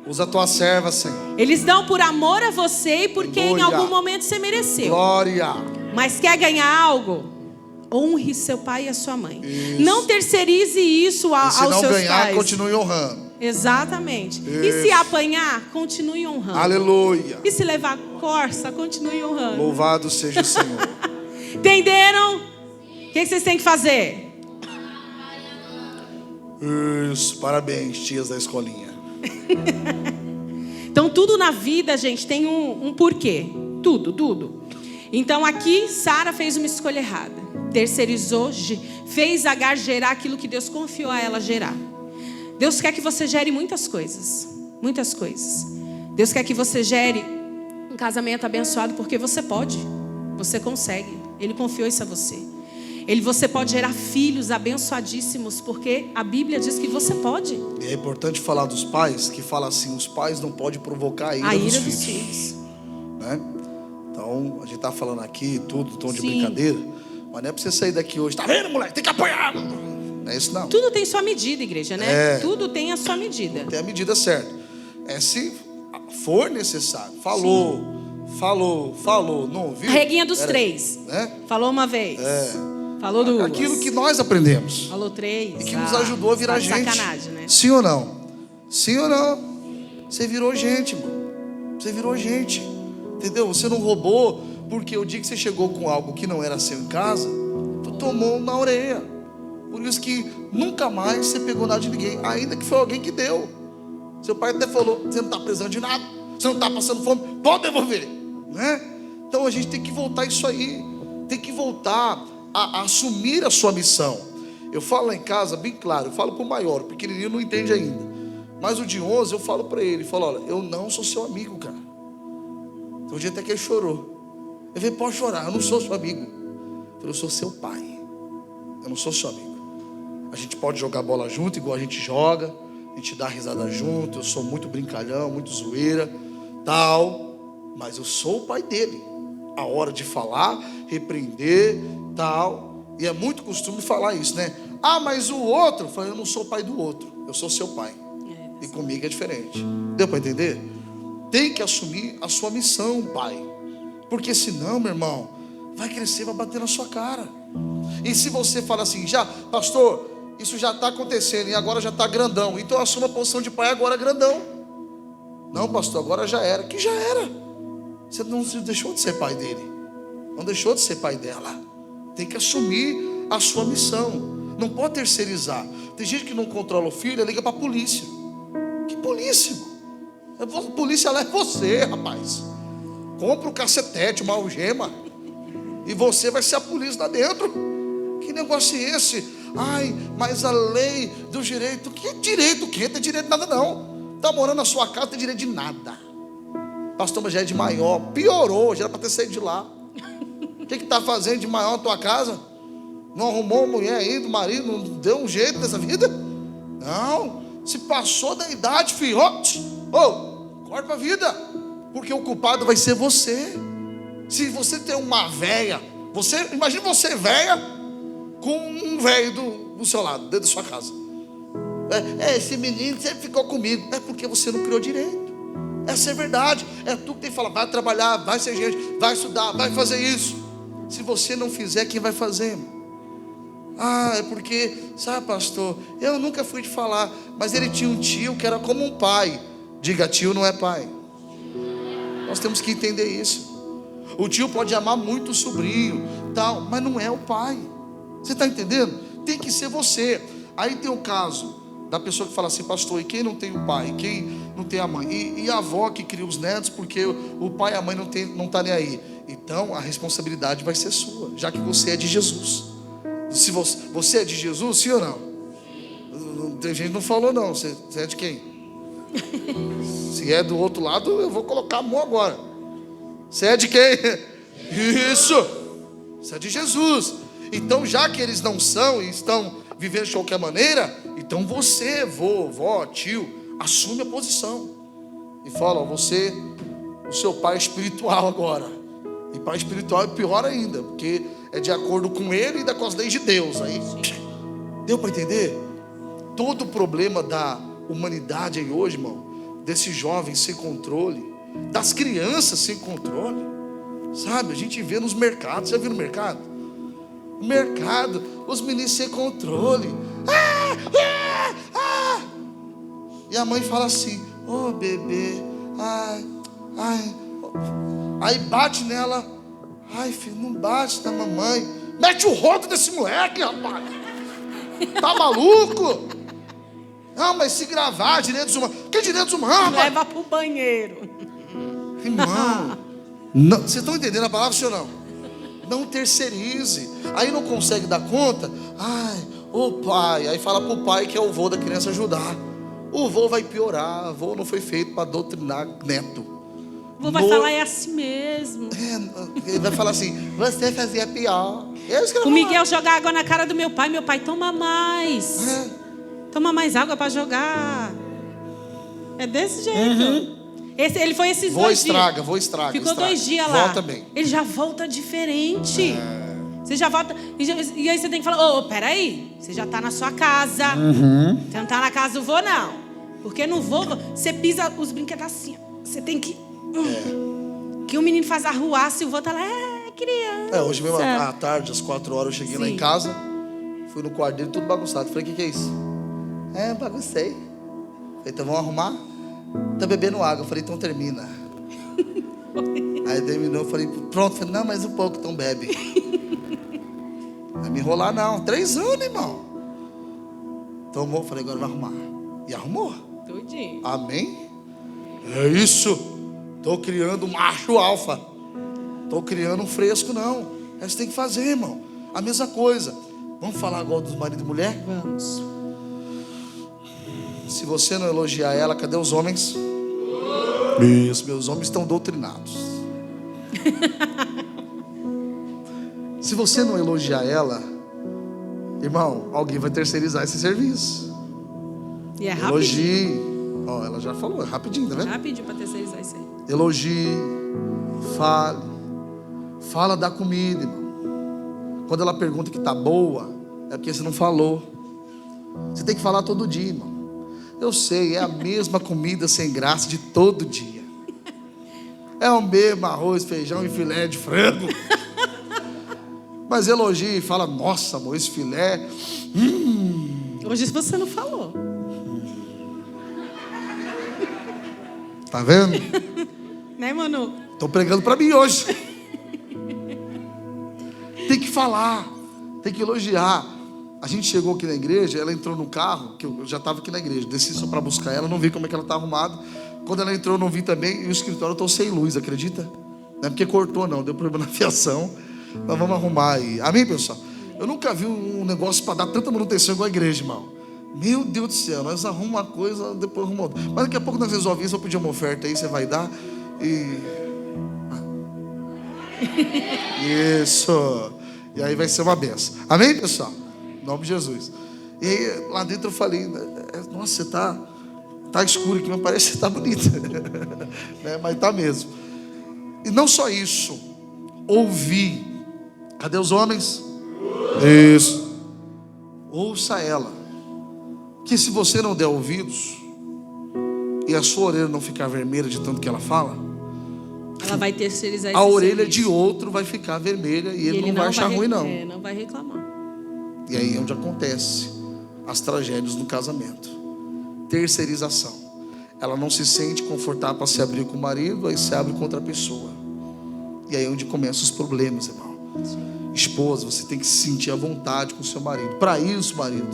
Usa a tua serva, Senhor. Eles dão por amor a você e porque em algum momento você mereceu. Glória. Mas quer ganhar algo? Honre seu pai e a sua mãe. Isso. Não terceirize isso aos seus pais. Se não ganhar, continue honrando. Exatamente. Isso. E se apanhar, continue honrando. Aleluia. E se levar corça, continue honrando. Louvado seja o Senhor. Entenderam? O que vocês têm que fazer? Isso, parabéns, tias da escolinha. Então tudo na vida, gente, tem um porquê. Tudo. Então aqui Sara fez uma escolha errada. Terceirizou, fez Agar gerar aquilo que Deus confiou a ela gerar. Deus quer que você gere muitas coisas. Muitas coisas. Deus quer que você gere um casamento abençoado porque você pode. Você consegue. Ele confiou isso a você. Você pode gerar filhos abençoadíssimos, porque a Bíblia diz que você pode. É importante falar dos pais, que fala assim, os pais não podem provocar a ira dos filhos. Né? Então, a gente está falando aqui tudo, tom de brincadeira, mas não é para você sair daqui hoje, tá vendo, moleque? Tem que apoiar. Não é isso, não. Tudo tem sua medida, igreja, né? Tudo tem a sua medida. Tem a medida certa. Se for necessário. Falou, não ouviu? A reguinha dos 3. Né? Falou uma vez. Falou 2. Aquilo que nós aprendemos. Falou 3. E que nos ajudou a virar gente. Sacanagem, né? Sim ou não? Sim ou não? Você virou gente, mano. Você virou gente. Entendeu? Você não roubou, porque o dia que você chegou com algo que não era seu em casa, tu tomou na orelha. Por isso que nunca mais você pegou nada de ninguém, ainda que foi alguém que deu. Seu pai até falou, você não está precisando de nada, você não está passando fome, pode devolver, né? Então a gente tem que voltar isso aí. Tem que voltar a assumir a sua missão. Eu falo lá em casa, bem claro, eu falo para o maior, o pequenininho não entende ainda. Mas o de 11 eu falo para ele, falo, olha, eu não sou seu amigo, cara. Então, um dia até que ele chorou. Eu falei, pode chorar, eu não sou seu amigo. Eu falei, eu sou seu pai. Eu não sou seu amigo. A gente pode jogar bola junto, igual a gente joga. A gente dá risada junto. Eu sou muito brincalhão, muito zoeira, tal. Mas eu sou o pai dele. A hora de falar, repreender, tal. E é muito costume falar isso, né? Ah, mas o outro. Eu falei, eu não sou o pai do outro. Eu sou seu pai. E comigo é diferente. Deu para entender? Tem que assumir a sua missão, pai. Porque senão, meu irmão, vai crescer, vai bater na sua cara. E se você fala assim, já, pastor, isso já está acontecendo e agora já está grandão, então assuma a posição de pai agora grandão. Não, pastor, agora já era. Que já era. Você não deixou de ser pai dele. Não deixou de ser pai dela. Tem que assumir a sua missão. Não pode terceirizar. Tem gente que não controla o filho, liga para a polícia. Que polícia? A polícia lá é você, rapaz. Compra um cacetete, uma algema, e você vai ser a polícia lá dentro. Que negócio é esse? Ai, mas a lei do direito. Que direito? Que tem direito de nada não. Está morando na sua casa, não tem direito de nada. Pastor, mas já é de maior. Piorou, já era para ter saído de lá. O que está fazendo de maior na tua casa? Não arrumou mulher ainda, o marido não deu um jeito nessa vida? Não. Se passou da idade, filho, corta pra vida. Porque o culpado vai ser você. Se você tem uma véia, imagina você véia com um velho do seu lado, dentro da sua casa. Esse menino sempre ficou comigo. É porque você não criou direito. Essa é a verdade. É tu que tem que falar, vai trabalhar, vai ser gente, vai estudar, vai fazer isso. Se você não fizer, quem vai fazer? É porque, sabe, pastor, eu nunca fui te falar, mas ele tinha um tio que era como um pai. Diga, tio não é pai. Nós temos que entender isso. O tio pode amar muito o sobrinho, tal, mas não é o pai. Você está entendendo? Tem que ser você. Aí tem o caso da pessoa que fala assim, pastor, e quem não tem o pai? Quem não tem a mãe? E a avó que cria os netos porque o pai e a mãe não tá nem aí. Então a responsabilidade vai ser sua, já que você é de Jesus. Se você é de Jesus, sim ou não? Tem gente que não falou não. Você é de quem? Se é do outro lado, eu vou colocar a mão agora. Você é de quem? Isso. Você é de Jesus. Então já que eles não são e estão vivendo de qualquer maneira, então você, vovó, tio, assume a posição e fala, você, o seu pai é espiritual agora. E pai espiritual é pior ainda, porque é de acordo com ele e com as leis de Deus. Aí, deu para entender? Todo o problema da humanidade aí hoje, irmão, desses jovens sem controle, das crianças sem controle, sabe? A gente vê nos mercados, já viu no mercado? No mercado, os meninos sem controle. E a mãe fala assim, bebê, aí bate nela. Ai, filho, não bate na mamãe. Mete o rodo desse moleque, rapaz. Tá maluco? Não, mas se gravar, direitos humanos. Que direitos humanos, rapaz? Leva pro banheiro. Irmão, não, vocês estão entendendo a palavra, senhor? Não? Não terceirize. Aí não consegue dar conta. Pai. Aí fala pro pai que é o vô da criança ajudar. O vô vai piorar. O vô não foi feito para doutrinar neto. O vô vai falar, é assim mesmo. Ele vai falar assim, você fazia pior. O Miguel joga água na cara do meu pai, toma mais. Toma mais água para jogar. É desse jeito. Ele foi esses 2 dias. Vou estraga. Ficou 2 dias lá. Volta bem. Ele já volta diferente. Você já volta. E aí você tem que falar, peraí. Você já está na sua casa. Você não está na casa do vô, não. Porque no vô, você pisa os brinquedos assim. Você tem que... Que o menino faz arruaça e o vô tá lá, criança. Hoje mesmo à tarde, às 4 horas, eu cheguei lá em casa. Fui no quarto dele, tudo bagunçado. Falei, o que é isso? Baguncei. Falei, então vamos arrumar? Tá bebendo água. Eu falei, então termina. Aí terminou, eu falei, pronto. Falei, não, mais um pouco, então bebe. Vai me enrolar não, 3 anos, irmão. Tomou, falei, agora vai arrumar. E arrumou. Tudinho. Amém? É isso. Estou criando um macho alfa. Estou criando um fresco, não. Você tem que fazer, irmão. A mesma coisa. Vamos falar agora dos maridos e mulher? Vamos. Se você não elogiar ela, cadê os homens? Isso, meus homens estão doutrinados. Se você não elogiar ela, irmão, alguém vai terceirizar esse serviço. E é rapidinho. Elogie. Ela já falou, é rapidinho, tá vendo? Rapidinho para terceirizar isso aí. Elogie, fala da comida, irmão. Quando ela pergunta que tá boa, é porque você não falou. Você tem que falar todo dia, irmão. Eu sei, é a mesma comida sem graça de todo dia. É o mesmo arroz, feijão e filé de frango. Mas elogie e fala, nossa, amor, esse filé. Hoje você não falou. Tá vendo? Né, Manu? Estou pregando para mim hoje. Tem que falar, tem que elogiar. A gente chegou aqui na igreja, ela entrou no carro, que eu já estava aqui na igreja, desci só para buscar ela, não vi como é que ela está arrumada. Quando ela entrou, eu não vi também, e o escritório eu estou sem luz, acredita? Não é porque cortou não, deu problema na fiação. Nós vamos arrumar aí. Amém, pessoal? Eu nunca vi um negócio para dar tanta manutenção igual a igreja, irmão. Meu Deus do céu, nós arrumamos uma coisa, depois arrumamos outra. Mas daqui a pouco nós resolvemos isso, eu pedir uma oferta aí, você vai dar. Isso. E aí vai ser uma benção. Amém, pessoal? Em nome de Jesus. E aí, lá dentro eu falei, nossa, você tá escuro aqui, mas parece que você tá bonita. Né? Mas tá mesmo. E não só isso. Ouvir. Cadê os homens? Isso. Ouça ela. Que se você não der ouvidos e a sua orelha não ficar vermelha de tanto que ela fala, ela vai terceirizar esse a orelha serviço. de outro vai ficar vermelha e ele não vai achar ruim, não. Não vai reclamar. E aí é onde acontece as tragédias no casamento. Terceirização. Ela não se sente confortável para se abrir com o marido, aí se abre com outra pessoa. E aí é onde começam os problemas, irmão. Esposa, você tem que se sentir à vontade com o seu marido. Para isso, marido,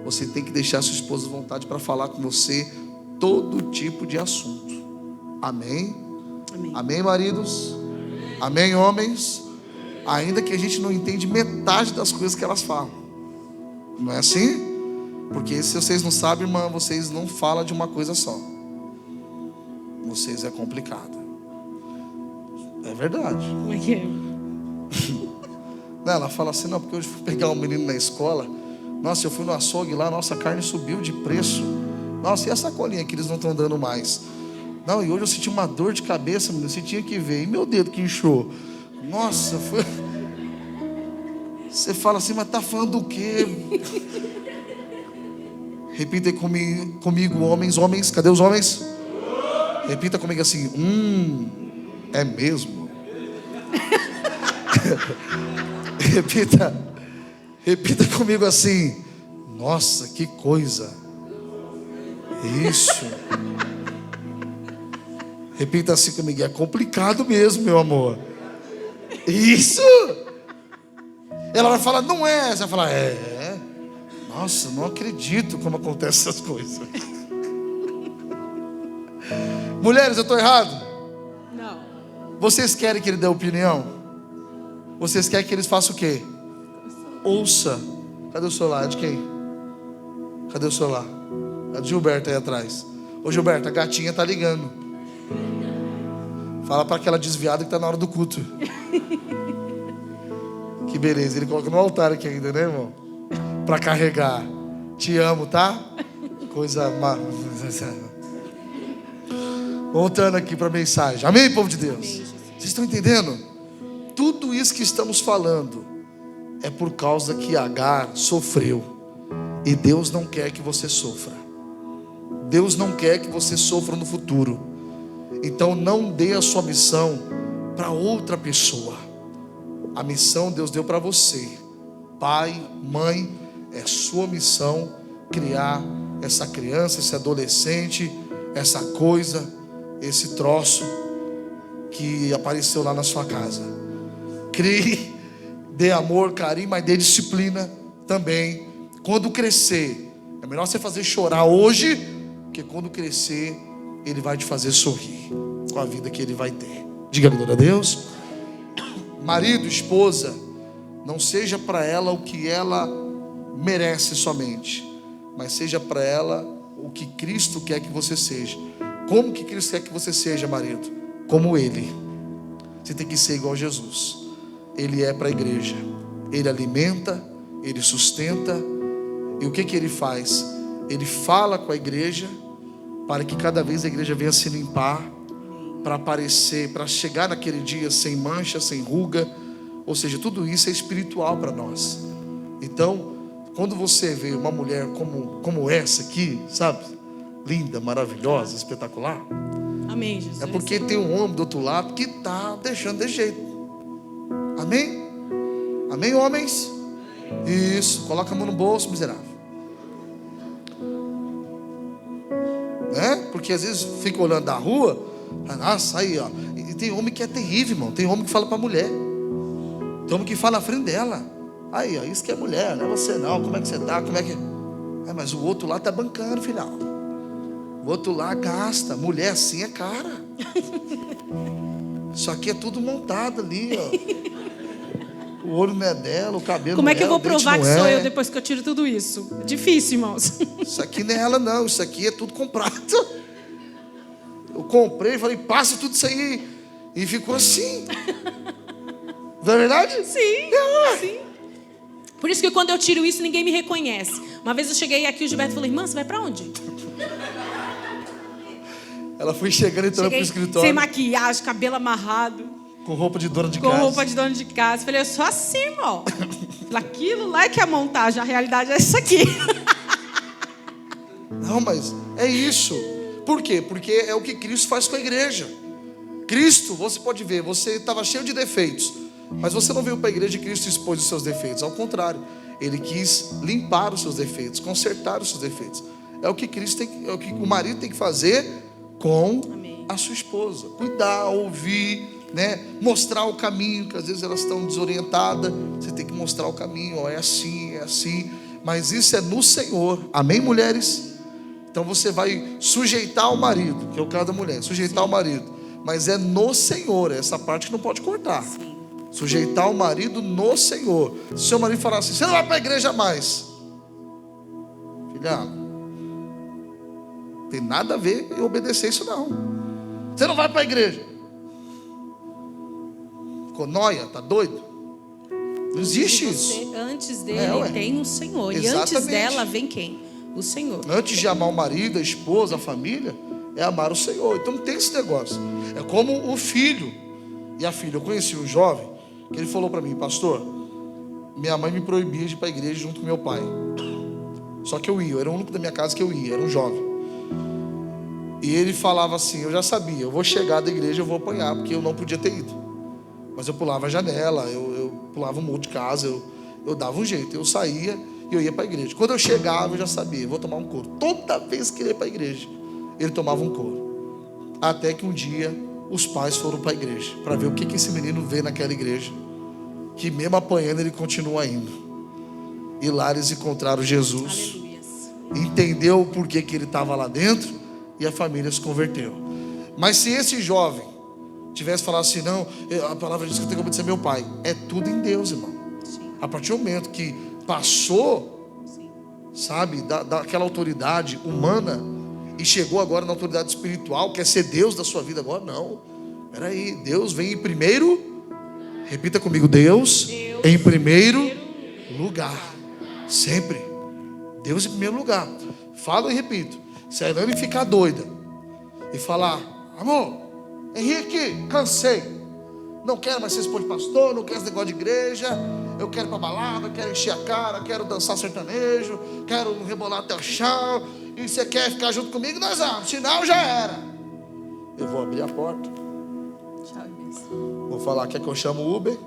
você tem que deixar a sua esposa à vontade para falar com você todo tipo de assunto. Amém? Amém. Amém, maridos? Amém, homens? Ainda que a gente não entende metade das coisas que elas falam. Não é assim? Porque se vocês não sabem, irmã, vocês não falam de uma coisa só. Vocês é complicado. É verdade. Como é que é? Não, ela fala assim, não, porque hoje eu fui pegar um menino na escola. Nossa, eu fui no açougue lá, nossa, a carne subiu de preço. Nossa, e a sacolinha que eles não estão dando mais? Não, e hoje eu senti uma dor de cabeça, menino, você tinha que ver. E meu dedo que inchou. Nossa, foi... Você fala assim, mas tá falando do quê? Repita aí comigo, homens. Homens, cadê os homens? Repita comigo assim, é mesmo? Repita comigo assim, nossa, que coisa. Isso. Repita assim comigo, é complicado mesmo, meu amor. Isso. Ela vai falar, não é. Você vai falar, é. Nossa, não acredito como acontecem essas coisas. Mulheres, eu estou errado? Não. Vocês querem que ele dê opinião? Vocês querem que eles façam o quê? Ouça. Cadê o celular? É de quem? Cadê o celular? É de Gilberto aí atrás. Ô Gilberto, a gatinha tá ligando. Fala para aquela desviada que tá na hora do culto. Que beleza, ele coloca no altar aqui ainda, né, irmão? Para carregar. Te amo, tá? Coisa má. Voltando aqui para a mensagem. Amém, povo de Deus? Amém, vocês estão entendendo? Tudo isso que estamos falando é por causa que Agar sofreu. E Deus não quer que você sofra. Deus não quer que você sofra no futuro. Então não dê a sua missão para outra pessoa. A missão Deus deu para você. Pai, mãe, é sua missão criar essa criança, esse adolescente, essa coisa, esse troço que apareceu lá na sua casa. Crie, dê amor, carinho, mas dê disciplina também. Quando crescer, é melhor você fazer chorar hoje, porque quando crescer, ele vai te fazer sorrir com a vida que ele vai ter. Diga glória a Deus. Marido, esposa, não seja para ela o que ela merece somente, mas seja para ela o que Cristo quer que você seja. Como que Cristo quer que você seja, marido? Como Ele. Você tem que ser igual a Jesus. Ele é para a igreja. Ele alimenta, Ele sustenta. E o que Ele faz? Ele fala com a igreja para que cada vez a igreja venha se limpar, para aparecer, para chegar naquele dia sem mancha, sem ruga. Ou seja, tudo isso é espiritual para nós. Então, quando você vê uma mulher como essa aqui, sabe? Linda, maravilhosa, espetacular. Amém, Jesus. É porque tem um homem do outro lado que está deixando de jeito. Amém? Amém, homens? Isso, coloca a mão no bolso, miserável. Né? Porque às vezes fica olhando da rua. Nossa, aí ó. E tem homem que é terrível, irmão. Tem homem que fala para a mulher. Tem homem que fala na frente dela. Aí, ó, isso que é mulher, não é você não. Como é que você tá? Como é que... mas o outro lá tá bancando, filhão. O outro lá gasta. Mulher assim é cara. Isso aqui é tudo montado ali, ó. O olho não é dela, o cabelo Como não é que eu vou provar que não sou é. eu depois que eu tiro tudo isso? Difícil, irmãos. Isso aqui não é ela não. Isso aqui é tudo comprado. Eu comprei, falei, passa tudo isso aí. E ficou assim. Não é verdade? Sim, sim. Por isso que quando eu tiro isso, ninguém me reconhece. Uma vez eu cheguei aqui, o Gilberto falou: irmã, você vai pra onde? Ela foi chegando e entrando pro escritório. Sem maquiagem, cabelo amarrado. Com roupa de dona de casa. Com roupa de dona de casa. Falei, eu sou assim, irmão. Aquilo lá é que é a montagem, a realidade é isso aqui. Não, mas é isso. Por quê? Porque é o que Cristo faz com a igreja. Cristo, você pode ver, você estava cheio de defeitos, mas você não veio para a igreja e Cristo expôs os seus defeitos. Ao contrário, Ele quis limpar os seus defeitos, consertar os seus defeitos. É o que Cristo tem, é o que o marido tem que fazer com a sua esposa. Cuidar, ouvir, né? Mostrar o caminho, que às vezes elas estão desorientadas. Você tem que mostrar o caminho, ó, é assim, é assim. Mas isso é no Senhor. Amém, mulheres? Então você vai sujeitar o marido, que é o caso da mulher, sujeitar o marido. Mas é no Senhor, essa parte que não pode cortar. Sujeitar o marido no Senhor. Se o seu marido falar assim: você não vai para a igreja mais, filha, não tem nada a ver em obedecer isso não. Você não vai para a igreja. Ficou nóia, tá doido? Não existe isso. Antes dele tem o Senhor. Exatamente. E antes dela vem quem? O Senhor. Antes de amar o marido, a esposa, a família, é amar o Senhor. Então não tem esse negócio. É como o filho e a filha. Eu conheci um jovem que ele falou para mim: pastor, minha mãe me proibia de ir para a igreja junto com meu pai. Só que eu ia, eu era o único da minha casa que eu ia, era um jovem. E ele falava assim: eu já sabia, eu vou chegar da igreja, eu vou apanhar, porque eu não podia ter ido. Mas eu pulava a janela, eu pulava um muro de casa, eu dava um jeito, eu saía e eu ia para a igreja. Quando eu chegava, eu já sabia, eu vou tomar um couro. Toda vez que ele ia para a igreja, ele tomava um couro. Até que um dia os pais foram para a igreja para ver o que esse menino vê naquela igreja, que mesmo apanhando ele continua indo. E lá eles encontraram Jesus. Aleluia. Entendeu o porquê que ele estava lá dentro, e a família se converteu. Mas se esse jovem tivesse falado assim: não, a palavra diz que eu tenho que obedecer meu pai, é tudo em Deus, irmão. Sim. A partir do momento que passou, sim, sabe, daquela autoridade humana e chegou agora na autoridade espiritual, quer ser Deus da sua vida agora? Não, peraí, Deus vem em primeiro, repita comigo: Deus em primeiro lugar, sempre, Deus em primeiro lugar. Falo e repito: se a Elane ficar doida e falar: amor, Henrique, cansei, não quero mais ser esposo de pastor, não quero esse negócio de igreja, eu quero ir para balada, quero encher a cara, quero dançar sertanejo, quero rebolar até o chão, e você quer ficar junto comigo, nós vamos, senão já era. Eu vou abrir a porta, vou falar: quer que eu chamo o Uber?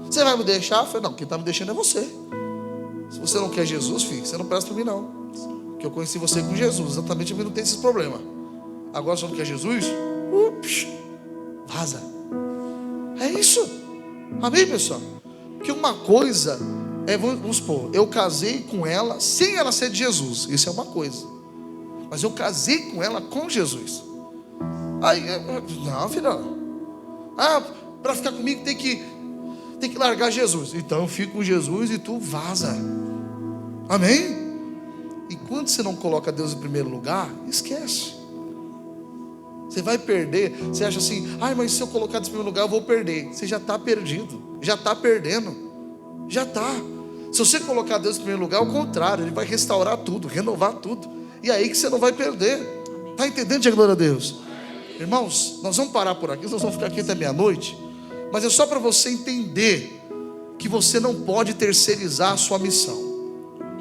Você vai me deixar? Eu falei: não, quem está me deixando é você. Se você não quer Jesus, filho, você não presta para mim não. Que eu conheci você com Jesus, exatamente, eu não tenho esses problemas. Agora você não quer Jesus? Vaza. É isso. Amém, pessoal? Porque uma coisa é, vamos supor, eu casei com ela sem ela ser de Jesus. Isso é uma coisa. Mas eu casei com ela com Jesus. Aí, não, filha. Para ficar comigo tem que largar Jesus. Então eu fico com Jesus e tu vaza. Amém? E quando você não coloca Deus em primeiro lugar, esquece. Você vai perder. Você acha assim: mas se eu colocar Deus em primeiro lugar eu vou perder. Você já está perdido, já está perdendo. Já está. Se você colocar Deus em primeiro lugar, ao contrário, Ele vai restaurar tudo, renovar tudo. E é aí que você não vai perder. Está entendendo, diga glória a Deus? Irmãos, nós vamos parar por aqui, nós vamos ficar aqui até meia-noite. Mas é só para você entender que você não pode terceirizar a sua missão.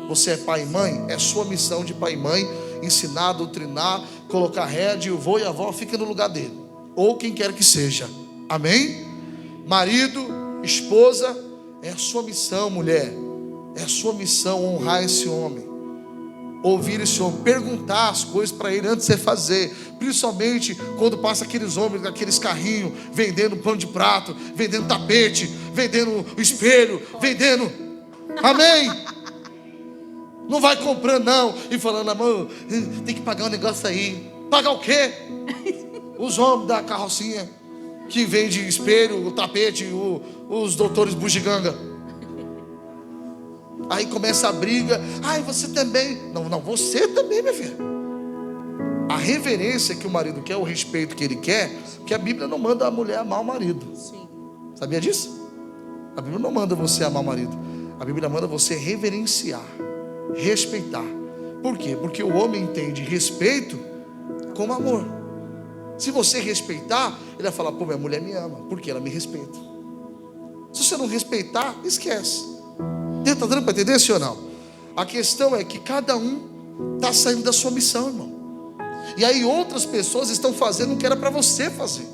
Você é pai e mãe, é sua missão de pai e mãe ensinar, doutrinar, colocar rédea, e o vô e a avó fica no lugar dele, ou quem quer que seja. Amém? Marido, esposa, é a sua missão, mulher, é a sua missão honrar esse homem, ouvir esse homem, perguntar as coisas para ele antes de você fazer, principalmente quando passa aqueles homens, aqueles carrinhos, vendendo pano de prato, vendendo tapete, vendendo espelho, vendendo, amém? Não vai comprando não, e falando: amor, tem que pagar um negócio aí. Pagar o quê? Os homens da carrocinha que vende espelho, o tapete, os doutores bugiganga. Aí começa a briga: você também. Não, você também, minha filha. a reverência que o marido quer, o respeito que ele quer, porque a Bíblia não manda a mulher amar o marido. Sim. Sabia disso? A Bíblia não manda você amar o marido. A Bíblia manda você reverenciar, respeitar. Por quê? Porque o homem entende respeito como amor. Se você respeitar, ele vai falar: pô, minha mulher me ama, porque ela me respeita. Se você não respeitar, esquece. Está dando para entender, sim ou não? A questão é que cada um está saindo da sua missão, irmão. E aí outras pessoas estão fazendo o que era para você fazer.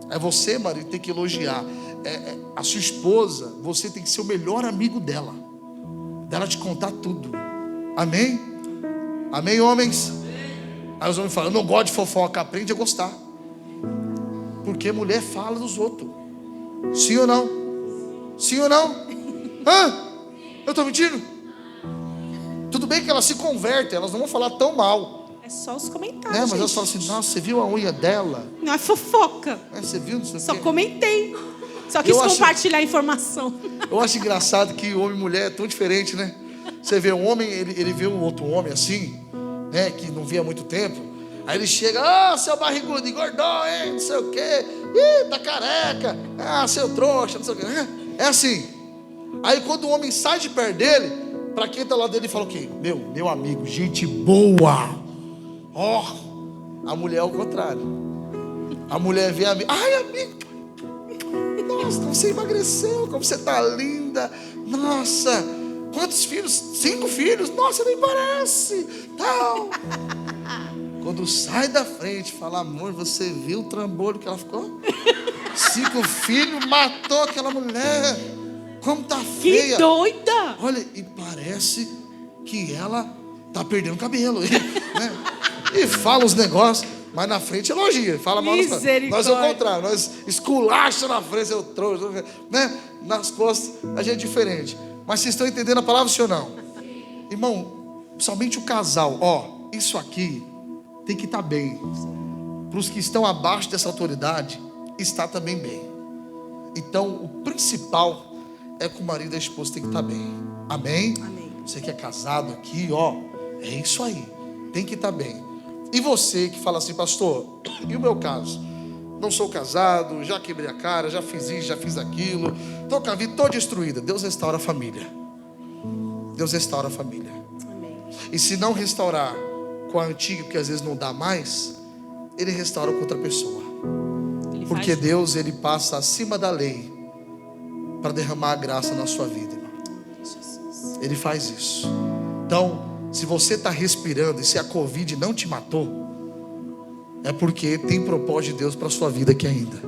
É você, marido, tem que elogiar. A sua esposa, você tem que ser o melhor amigo dela te contar tudo. Amém? Amém, homens? Aí os homens falam: eu não gosto de fofoca. Aprende a gostar, porque mulher fala dos outros. Sim ou não? Sim ou não? Hã? Eu estou mentindo? Tudo bem que elas se convertem, elas não vão falar tão mal, É só os comentários, né? Mas gente. elas falam assim: nossa, você viu a unha dela? Não é fofoca. Você viu? Não sei o Só quê. Comentei. Só quis compartilhar a informação. Eu acho engraçado que homem e mulher é tão diferente, né? Você vê um homem, ele vê um outro homem assim, né? Que não via há muito tempo. Aí ele chega: seu barrigudo, engordou, hein? Não sei o quê. Ih, tá careca. Seu trouxa, não sei o quê. É assim. Aí quando o homem sai de perto dele, para quem tá lá dele, fala o quê? Meu amigo, gente boa. A mulher é o contrário. A mulher vê a amiga: ai, amigo, nossa, como você emagreceu, como você tá linda. Nossa, quantos filhos? 5 filhos? Nossa, nem parece. Tal. Quando sai da frente, fala: amor, você viu o trambolho que ela ficou? 5 filhos, matou aquela mulher. Como tá feia. Que doida. Olha, e parece que ela tá perdendo cabelo, né? E fala os negócios, mas na frente elogia. Fala mal. Nós é o contrário, nós esculacha na frente, eu trouxe, né? Nas costas a gente é diferente. Mas vocês estão entendendo a palavra, sim ou não? Irmão, somente o casal, isso aqui tem que estar bem. Para os que estão abaixo dessa autoridade, está também bem. Então, o principal é que o marido e a esposa tem que estar bem. Amém? Amém. Você que é casado aqui, é isso aí. Tem que estar bem. E você que fala assim: pastor, e o meu caso? Não sou casado, já quebrei a cara, já fiz isso, já fiz aquilo, estou com a vida toda destruída. Deus restaura a família. Deus restaura a família. Amém. E se não restaurar com a antiga, porque às vezes não dá mais, Ele restaura com outra pessoa. Porque Deus, Ele passa acima da lei para derramar a graça na sua vida, irmão. Ele faz isso. Então, se você está respirando e se a Covid não te matou, é porque tem propósito de Deus para a sua vida aqui ainda.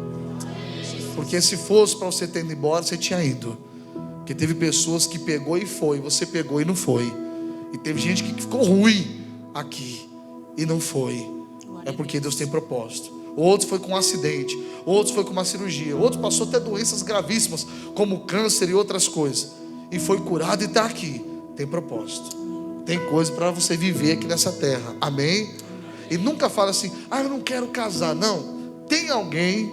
Porque se fosse para você ter ido embora, você tinha ido. Porque teve pessoas que pegou e foi, você pegou e não foi. E teve gente que ficou ruim aqui e não foi. É porque Deus tem propósito. Outros foi com um acidente, outros foi com uma cirurgia, outros passou até doenças gravíssimas, como câncer e outras coisas, e foi curado e está aqui. Tem propósito. Tem coisa para você viver aqui nessa terra. Amém? E nunca fala assim: eu não quero casar. Não. Tem alguém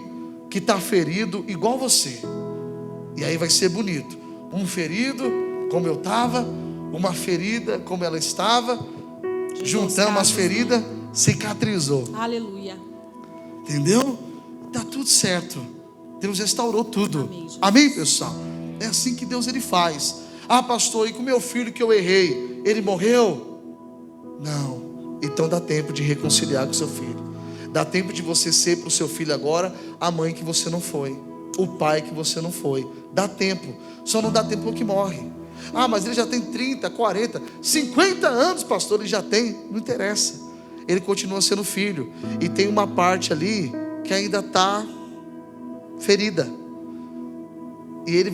que está ferido igual você. E aí vai ser bonito. Um ferido como eu estava, uma ferida como ela estava. Juntamos as feridas, cicatrizou. Aleluia. Entendeu? Está tudo certo. Deus restaurou tudo. Amém, amém, pessoal? É assim que Deus Ele faz. Pastor, e com meu filho que eu errei, ele morreu? Não. Então dá tempo de reconciliar com seu filho. Dá tempo de você ser para o seu filho agora a mãe que você não foi, o pai que você não foi. Dá tempo. Só não dá tempo que morre. Mas ele já tem 30, 40, 50 anos, pastor. Ele já tem. Não interessa. Ele continua sendo filho. E tem uma parte ali que ainda está ferida. E ele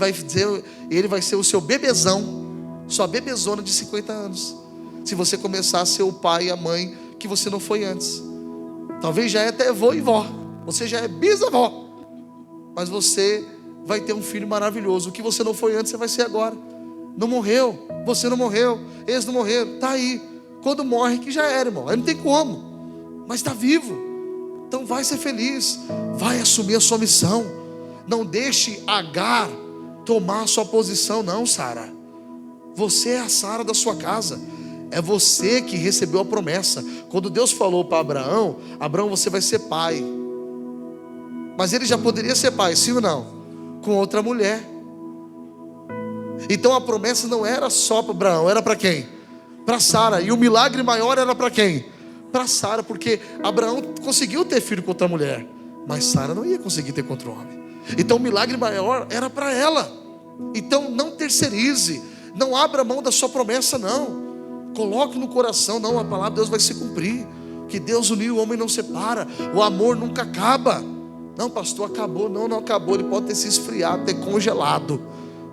vai ser o seu bebezão, sua bebezona de 50 anos. Se você começar a ser o pai e a mãe que você não foi antes. Talvez já é até avô e vó. Você já é bisavó. Mas você vai ter um filho maravilhoso. O que você não foi antes, você vai ser agora. Não morreu. Você não morreu. Eles não morreram. Está aí. Quando morre que já era, irmão. Aí não tem como. Mas está vivo. Então vai ser feliz. Vai assumir a sua missão. Não deixe Agar tomar a sua posição, não, Sara. Você é a Sara da sua casa. É você que recebeu a promessa. Quando Deus falou para Abraão: Abraão, você vai ser pai. Mas ele já poderia ser pai, sim ou não? Com outra mulher. Então a promessa não era só para Abraão, era para quem? Para Sara. E o milagre maior era para quem? Para Sara, porque Abraão conseguiu ter filho com outra mulher, mas Sara não ia conseguir ter com outro homem. Então o milagre maior era para ela. Então não terceirize, não abra mão da sua promessa, não. Coloque no coração, não, a palavra de Deus vai se cumprir. Que Deus uniu, o homem não separa. O amor nunca acaba. Não, pastor, acabou. Não, não acabou. Ele pode ter se esfriado, ter congelado,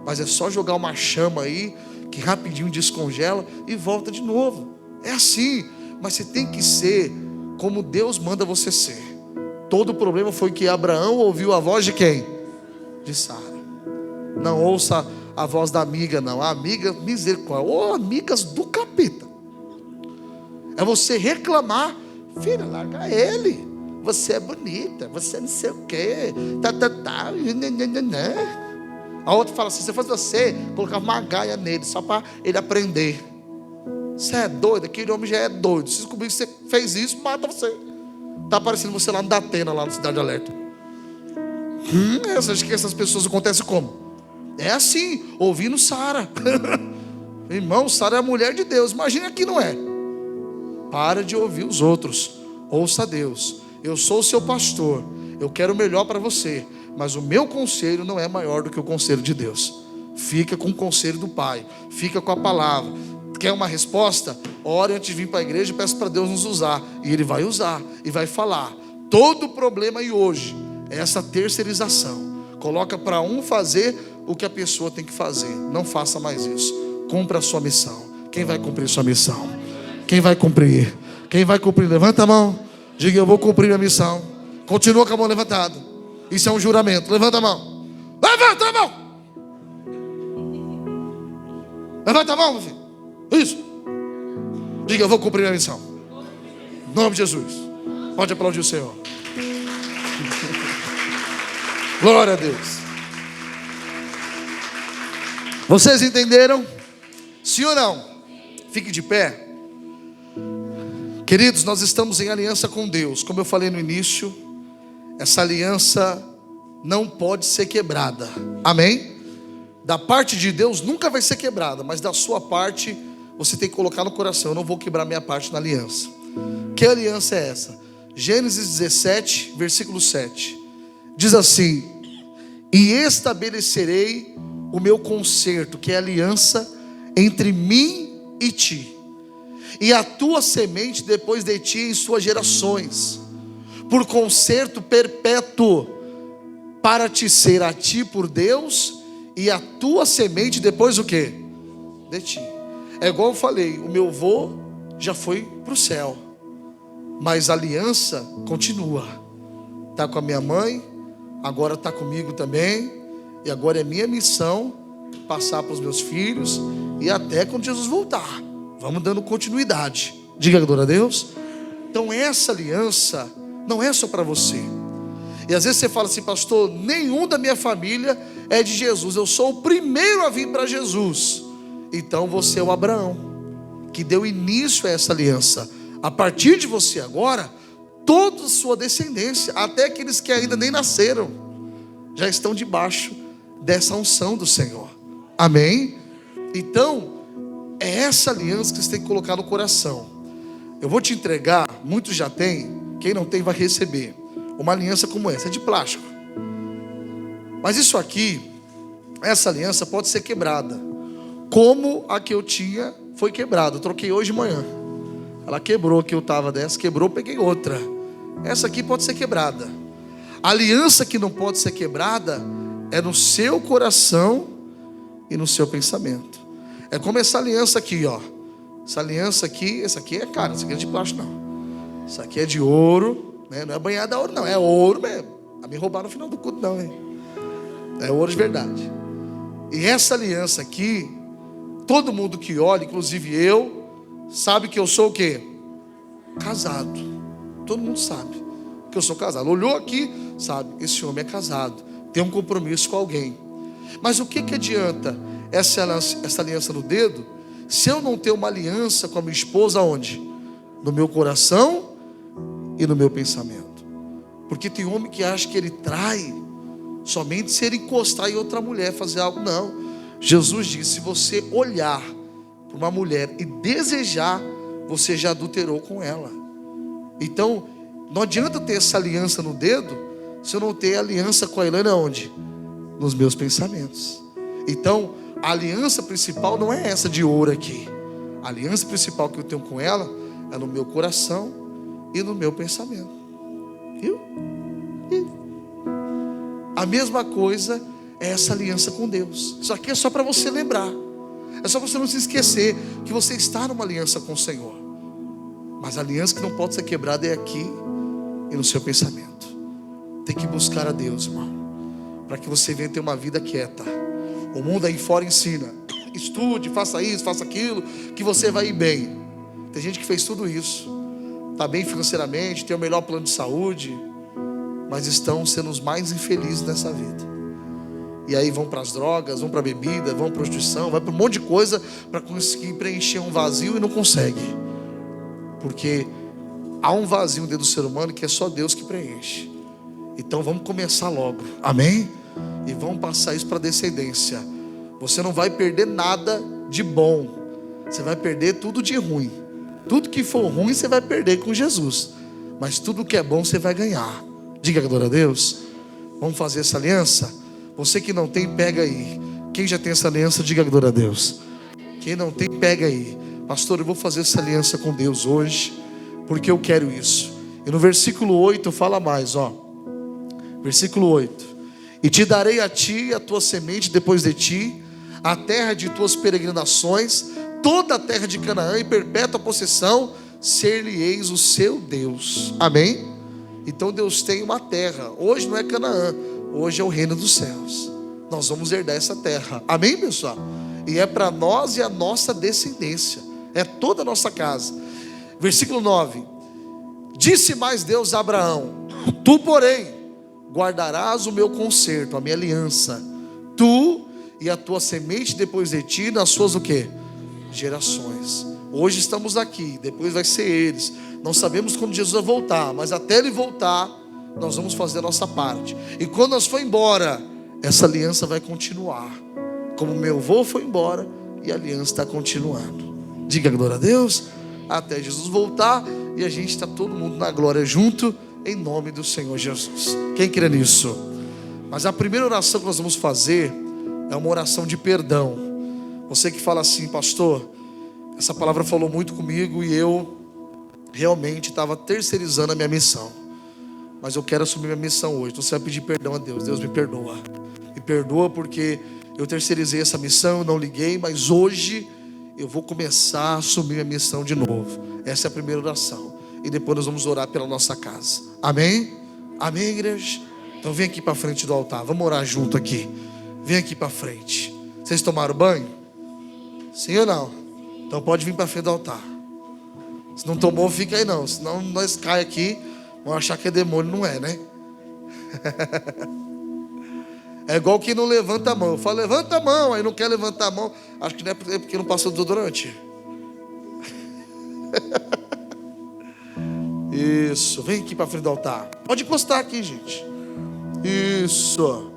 mas é só jogar uma chama aí, que rapidinho descongela e volta de novo. É assim. Mas você tem que ser como Deus manda você ser. Todo o problema foi que Abraão ouviu a voz de quem? De Sara. Não ouça a voz da amiga, não. A amiga, misericórdia. Ô, amigas do capeta. É você reclamar: filha, larga ele. Você é bonita, você não sei o quê. A outra fala assim: se fosse você, colocava uma gaia nele, só para ele aprender. Você é doido? Aquele homem já é doido. Se descobrir que você fez isso, mata você. Está aparecendo você lá no Datena, lá no Cidade Alerta. Você acha que essas pessoas acontecem como? É assim, ouvindo Sara. Irmão, Sara é a mulher de Deus. Imagina que não é. Para de ouvir os outros. Ouça Deus. Eu sou o seu pastor. Eu quero o melhor para você. Mas o meu conselho não é maior do que o conselho de Deus. Fica com o conselho do Pai. Fica com a palavra. Quer uma resposta? Ore antes de vir para a igreja e peça para Deus nos usar. E Ele vai usar e vai falar. Todo o problema aí hoje é essa terceirização. Coloca para um fazer o que a pessoa tem que fazer. Não faça mais isso. Cumpra a sua missão. Quem vai cumprir sua missão? Quem vai cumprir? Quem vai cumprir? Levanta a mão. Diga: eu vou cumprir a missão. Continua com a mão levantada. Isso é um juramento. Levanta a mão. Levanta a mão. Levanta a mão, meu filho. Isso. Diga: eu vou cumprir a missão. Em nome de Jesus. Pode aplaudir o Senhor. Glória a Deus. Vocês entenderam? Sim ou não? Fique de pé. Queridos, nós estamos em aliança com Deus. Como eu falei no início, essa aliança não pode ser quebrada. Amém? Da parte de Deus nunca vai ser quebrada, mas da sua parte você tem que colocar no coração: eu não vou quebrar minha parte na aliança. Que aliança é essa? Gênesis 17, versículo 7. Diz assim: e estabelecerei o meu concerto, que é a aliança entre mim e ti, e a tua semente depois de ti em suas gerações, por concerto perpétuo, para te ser a ti por Deus, e a tua semente depois o quê? De ti. É igual eu falei, o meu avô já foi para o céu, mas a aliança continua. Está com a minha mãe, agora está comigo também, e agora é minha missão passar para os meus filhos, e até quando Jesus voltar. Vamos dando continuidade. Diga glória a Deus. Então essa aliança não é só para você. E às vezes você fala assim: pastor, nenhum da minha família é de Jesus, eu sou o primeiro a vir para Jesus. Então você é o Abraão, que deu início a essa aliança. A partir de você agora, toda a sua descendência, até aqueles que ainda nem nasceram, já estão debaixo dessa unção do Senhor. Amém? Então é essa aliança que você tem que colocar no coração. Eu vou te entregar, muitos já têm, quem não tem vai receber uma aliança como essa, é de plástico. Mas isso aqui, essa aliança pode ser quebrada, como a que eu tinha foi quebrada. Eu troquei hoje de manhã. Ela quebrou, que eu estava dessa, quebrou, peguei outra. Essa aqui pode ser quebrada. A aliança que não pode ser quebrada é no seu coração e no seu pensamento. É como essa aliança aqui, ó. Essa aliança aqui, essa aqui é cara, essa aqui é de plástico não. Essa aqui é de ouro, né? Não é banhada a ouro não, é ouro mesmo. Não me roubaram no final do culto não, hein? É ouro de verdade. E essa aliança aqui, todo mundo que olha, inclusive eu, sabe que eu sou o quê? Casado. Todo mundo sabe que eu sou casado. Olhou aqui, sabe, esse homem é casado, tem um compromisso com alguém. Mas o que adianta essa aliança no dedo, se eu não ter uma aliança com a minha esposa, onde? No meu coração e no meu pensamento. Porque tem homem que acha que ele trai somente se ele encostar em outra mulher, fazer algo. Não. Jesus disse: se você olhar para uma mulher e desejar, você já adulterou com ela. Então, não adianta ter essa aliança no dedo, se eu não ter aliança com a Elaine onde? Nos meus pensamentos. Então, a aliança principal não é essa de ouro aqui. A aliança principal que eu tenho com ela é no meu coração e no meu pensamento. Viu? A mesma coisa é essa aliança com Deus. Isso aqui é só para você lembrar. É só você não se esquecer que você está numa aliança com o Senhor. Mas a aliança que não pode ser quebrada é aqui e no seu pensamento. Tem que buscar a Deus, irmão, para que você venha ter uma vida quieta. O mundo aí fora ensina: estude, faça isso, faça aquilo, que você vai ir bem. Tem gente que fez tudo isso, está bem financeiramente, tem o melhor plano de saúde, mas estão sendo os mais infelizes nessa vida. E aí vão para as drogas, vão para a bebida, vão para a prostituição, vai para um monte de coisa para conseguir preencher um vazio e não consegue. Porque há um vazio dentro do ser humano que é só Deus que preenche. Então vamos começar logo, amém? E vamos passar isso para a descendência. Você não vai perder nada de bom, você vai perder tudo de ruim. Tudo que for ruim você vai perder com Jesus, mas tudo que é bom você vai ganhar. Diga glória a Deus. Vamos fazer essa aliança? Você que não tem, pega aí. Quem já tem essa aliança, diga glória a Deus. Quem não tem, pega aí. Pastor, eu vou fazer essa aliança com Deus hoje, porque eu quero isso. E no versículo 8 fala mais, ó. Versículo 8: e te darei a ti e a tua semente depois de ti, a terra de tuas peregrinações, toda a terra de Canaã, e perpétua possessão, ser-lhe-eis o seu Deus. Amém? Então Deus tem uma terra. Hoje não é Canaã, hoje é o reino dos céus. Nós vamos herdar essa terra. Amém, pessoal? E é para nós e a nossa descendência. É toda a nossa casa. Versículo 9: disse mais Deus a Abraão: tu, porém, guardarás o meu concerto, a minha aliança, tu e a tua semente depois de ti, nas suas o quê? Gerações. Hoje estamos aqui, depois vai ser eles. Não sabemos quando Jesus vai voltar, mas até ele voltar, nós vamos fazer a nossa parte. E quando nós for embora, essa aliança vai continuar. Como meu avô foi embora, e a aliança está continuando. Diga glória a Deus. Até Jesus voltar, e a gente está todo mundo na glória junto, em nome do Senhor Jesus. Quem crê nisso? Mas a primeira oração que nós vamos fazer é uma oração de perdão. Você que fala assim: pastor, essa palavra falou muito comigo e eu realmente estava terceirizando a minha missão, mas eu quero assumir minha missão hoje. Então você vai pedir perdão a Deus. Deus, me perdoa. Me perdoa porque eu terceirizei essa missão, eu não liguei, mas hoje eu vou começar a assumir minha missão de novo. Essa é a primeira oração. E depois nós vamos orar pela nossa casa. Amém? Amém, igreja? Então vem aqui para frente do altar. Vamos orar junto aqui. Vem aqui para frente. Vocês tomaram banho? Sim ou não? Então pode vir para frente do altar. Se não tomou, fica aí não. Senão nós cai aqui, vão achar que é demônio. Não é, né? É igual quem não levanta a mão. Eu falo, levanta a mão. Aí não quer levantar a mão. Acho que não é porque não passou desodorante. Isso, vem aqui para frente do altar. Pode encostar aqui, gente. Isso.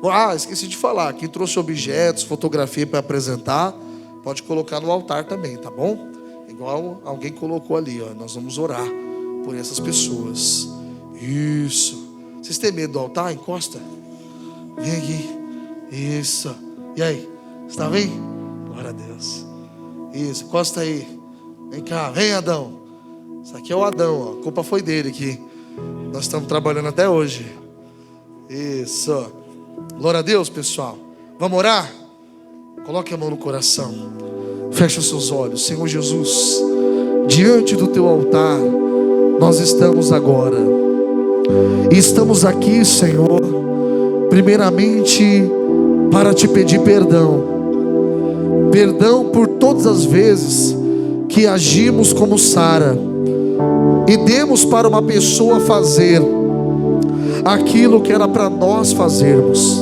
Ah, esqueci de falar. Quem trouxe objetos, fotografia para apresentar, pode colocar no altar também, tá bom? Igual alguém colocou ali, ó. Nós vamos orar por essas pessoas. Isso. Vocês têm medo do altar? Encosta. Vem aqui. Isso. E aí? Você está bem? Glória a Deus. Isso, encosta aí. Vem cá, vem, Adão. Isso aqui é o Adão, ó. A culpa foi dele aqui. Nós estamos trabalhando até hoje. Isso. Glória a Deus, pessoal. Vamos orar? Coloque a mão no coração. Feche os seus olhos. Senhor Jesus, diante do teu altar nós estamos agora. E estamos aqui, Senhor, primeiramente para te pedir perdão. Perdão por todas as vezes que agimos como Sara e demos para uma pessoa fazer aquilo que era para nós fazermos.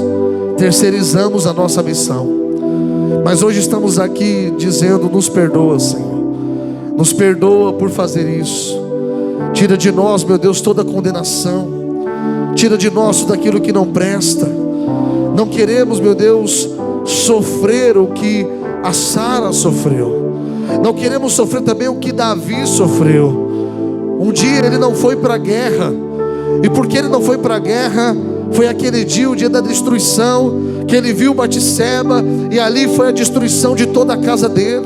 Terceirizamos a nossa missão. Mas hoje estamos aqui dizendo: nos perdoa, Senhor. Nos perdoa por fazer isso. Tira de nós, meu Deus, toda condenação. Tira de nós tudo aquilo que não presta. Não queremos, meu Deus, sofrer o que a Sara sofreu. Não queremos sofrer também o que Davi sofreu. Um dia ele não foi para a guerra. E porque ele não foi para a guerra, foi aquele dia, o dia da destruição, que ele viu Batseba, e ali foi a destruição de toda a casa dele,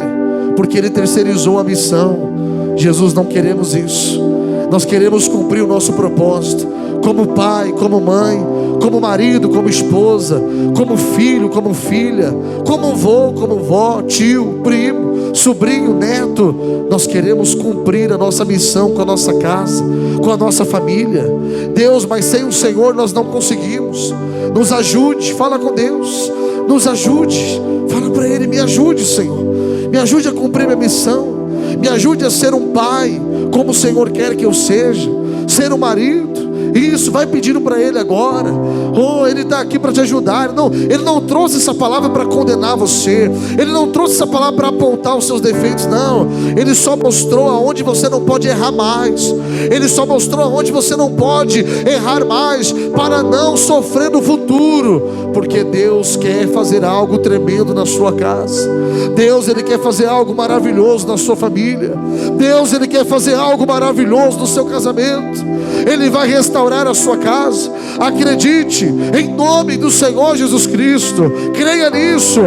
porque ele terceirizou a missão. Jesus, não queremos isso. Nós queremos cumprir o nosso propósito, como pai, como mãe, como marido, como esposa, como filho, como filha, como vô, como vó, tio, primo, sobrinho, neto. Nós queremos cumprir a nossa missão com a nossa casa, com a nossa família. Deus, mas sem o Senhor nós não conseguimos. Nos ajude, fala com Deus, nos ajude, fala para Ele: me ajude, Senhor, me ajude a cumprir minha missão, me ajude a ser um pai como o Senhor quer que eu seja, ser um marido. Isso, vai pedindo para Ele agora. Oh, Ele está aqui para te ajudar. Ele não trouxe essa palavra para condenar você. Ele não trouxe essa palavra para apontar os seus defeitos. Não, Ele só mostrou aonde você não pode errar mais. Ele só mostrou aonde você não pode errar mais, para não sofrer no futuro. Porque Deus quer fazer algo tremendo na sua casa. Deus, Ele quer fazer algo maravilhoso na sua família. Deus, Ele quer fazer algo maravilhoso no seu casamento. Ele vai restaurar a sua casa. Acredite, em nome do Senhor Jesus Cristo. Creia nisso.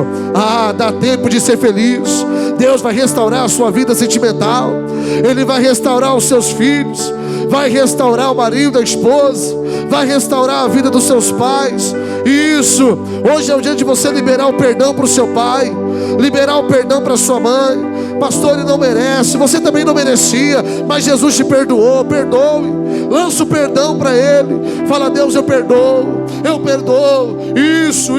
Dá tempo de ser feliz. Deus vai restaurar a sua vida sentimental. Ele vai restaurar os seus filhos. Vai restaurar o marido, a esposa. Vai restaurar a vida dos seus pais. Isso, hoje é o dia de você liberar o perdão para o seu pai, liberar o perdão para a sua mãe. Pastor, ele não merece, você também não merecia, mas Jesus te perdoou. Perdoe, lança o perdão para Ele. Fala: Deus, eu perdoo, eu perdoo. Isso.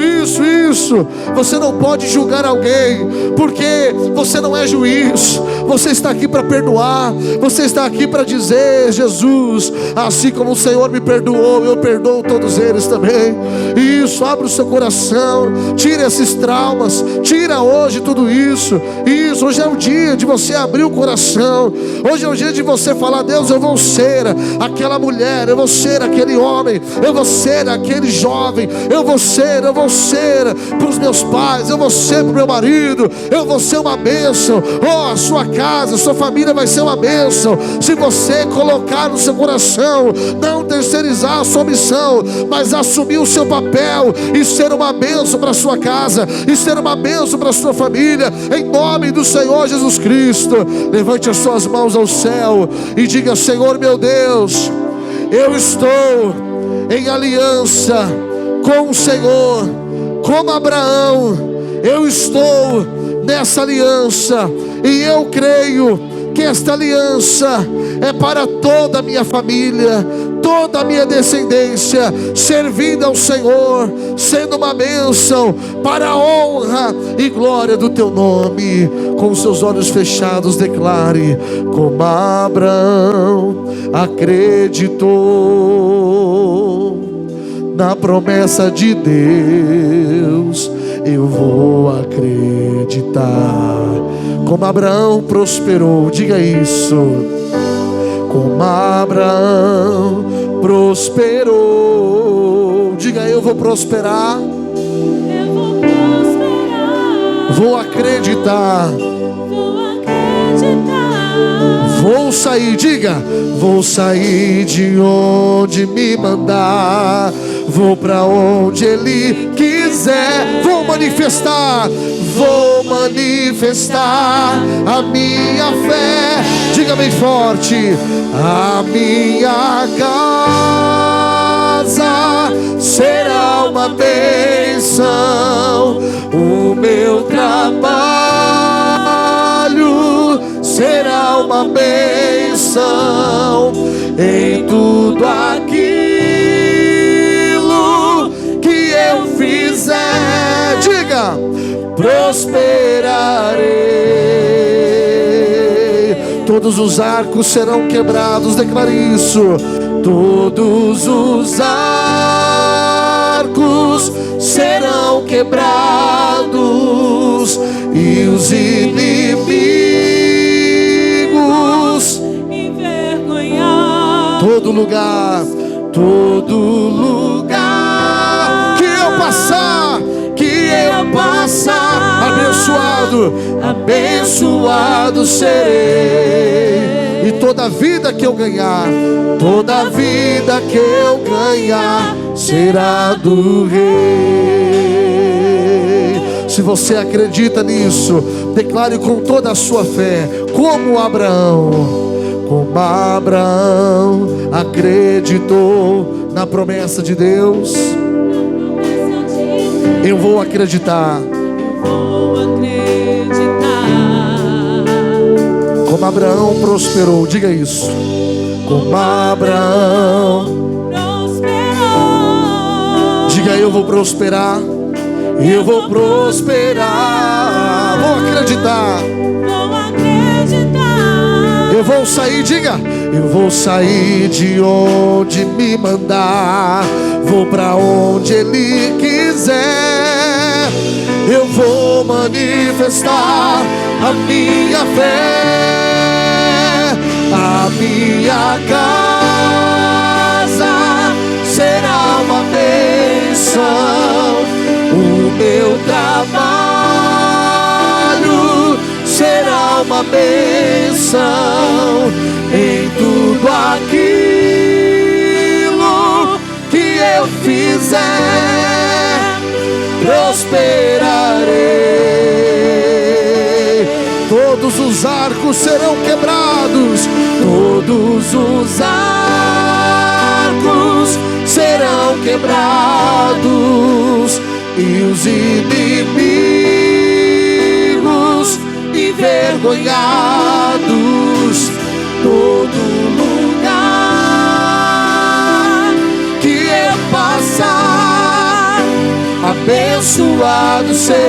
Você não pode julgar alguém, porque você não é juiz. Você está aqui para perdoar. Você está aqui para dizer: Jesus, assim como o Senhor me perdoou, eu perdoo todos eles também. Isso, abre o seu coração, tira esses traumas, tira hoje tudo isso. Isso, hoje é o dia de você abrir o coração. Hoje é o dia de você falar: Deus, eu vou ser aquela mulher, eu vou ser aquele homem, eu vou ser aquele jovem, eu vou ser para os meus pais, eu vou ser para o meu marido, eu vou ser uma bênção. Oh, a sua casa, a sua família vai ser uma bênção, se você colocar no seu coração, não terceirizar a sua missão, mas assumir o seu papel e ser uma bênção para a sua casa, e ser uma bênção para a sua família, em nome do Senhor Jesus Cristo. Levante as suas mãos ao céu e diga: Senhor meu Deus, eu estou em aliança com o Senhor, como Abraão. Eu estou nessa aliança, e eu creio que esta aliança é para toda a minha família, toda a minha descendência, servindo ao Senhor, sendo uma bênção para a honra e glória do teu nome. Com os seus olhos fechados, declare: como Abraão acreditou na promessa de Deus, eu vou acreditar. Como Abraão prosperou, diga isso. Como Abraão prosperou, diga: eu vou prosperar. Eu vou prosperar. Vou acreditar. Vou acreditar. Vou sair, diga: vou sair de onde me mandar, vou para onde Ele quiser. Vou manifestar a minha fé. Diga bem forte: a minha casa será uma bênção, o meu trabalho será uma bênção, em tudo aquilo que eu fizer, diga: prosperarei. Todos os arcos serão quebrados, declare isso. Todos os arcos serão quebrados, e os inimigos envergonhar. Todo lugar que eu passar, abençoado serei. E toda vida que eu ganhar será do Rei. Se você acredita nisso, declare com toda a sua fé, como Abraão acreditou na promessa de Deus. Eu vou acreditar. Como Abraão prosperou, diga isso. Como Abraão prosperou. Diga, eu vou prosperar. Eu vou prosperar. Vou acreditar. Eu vou sair, diga. Eu vou sair de onde me mandar. Vou pra onde Ele quiser. Eu vou manifestar a minha fé. A minha casa será uma bênção. O meu trabalho será uma bênção. Em tudo aquilo que eu fizer, prosperarei. Todos os arcos serão quebrados. Todos os arcos serão quebrados. E os inimigos envergonhados. Todo lugar que eu passar, abençoado serei.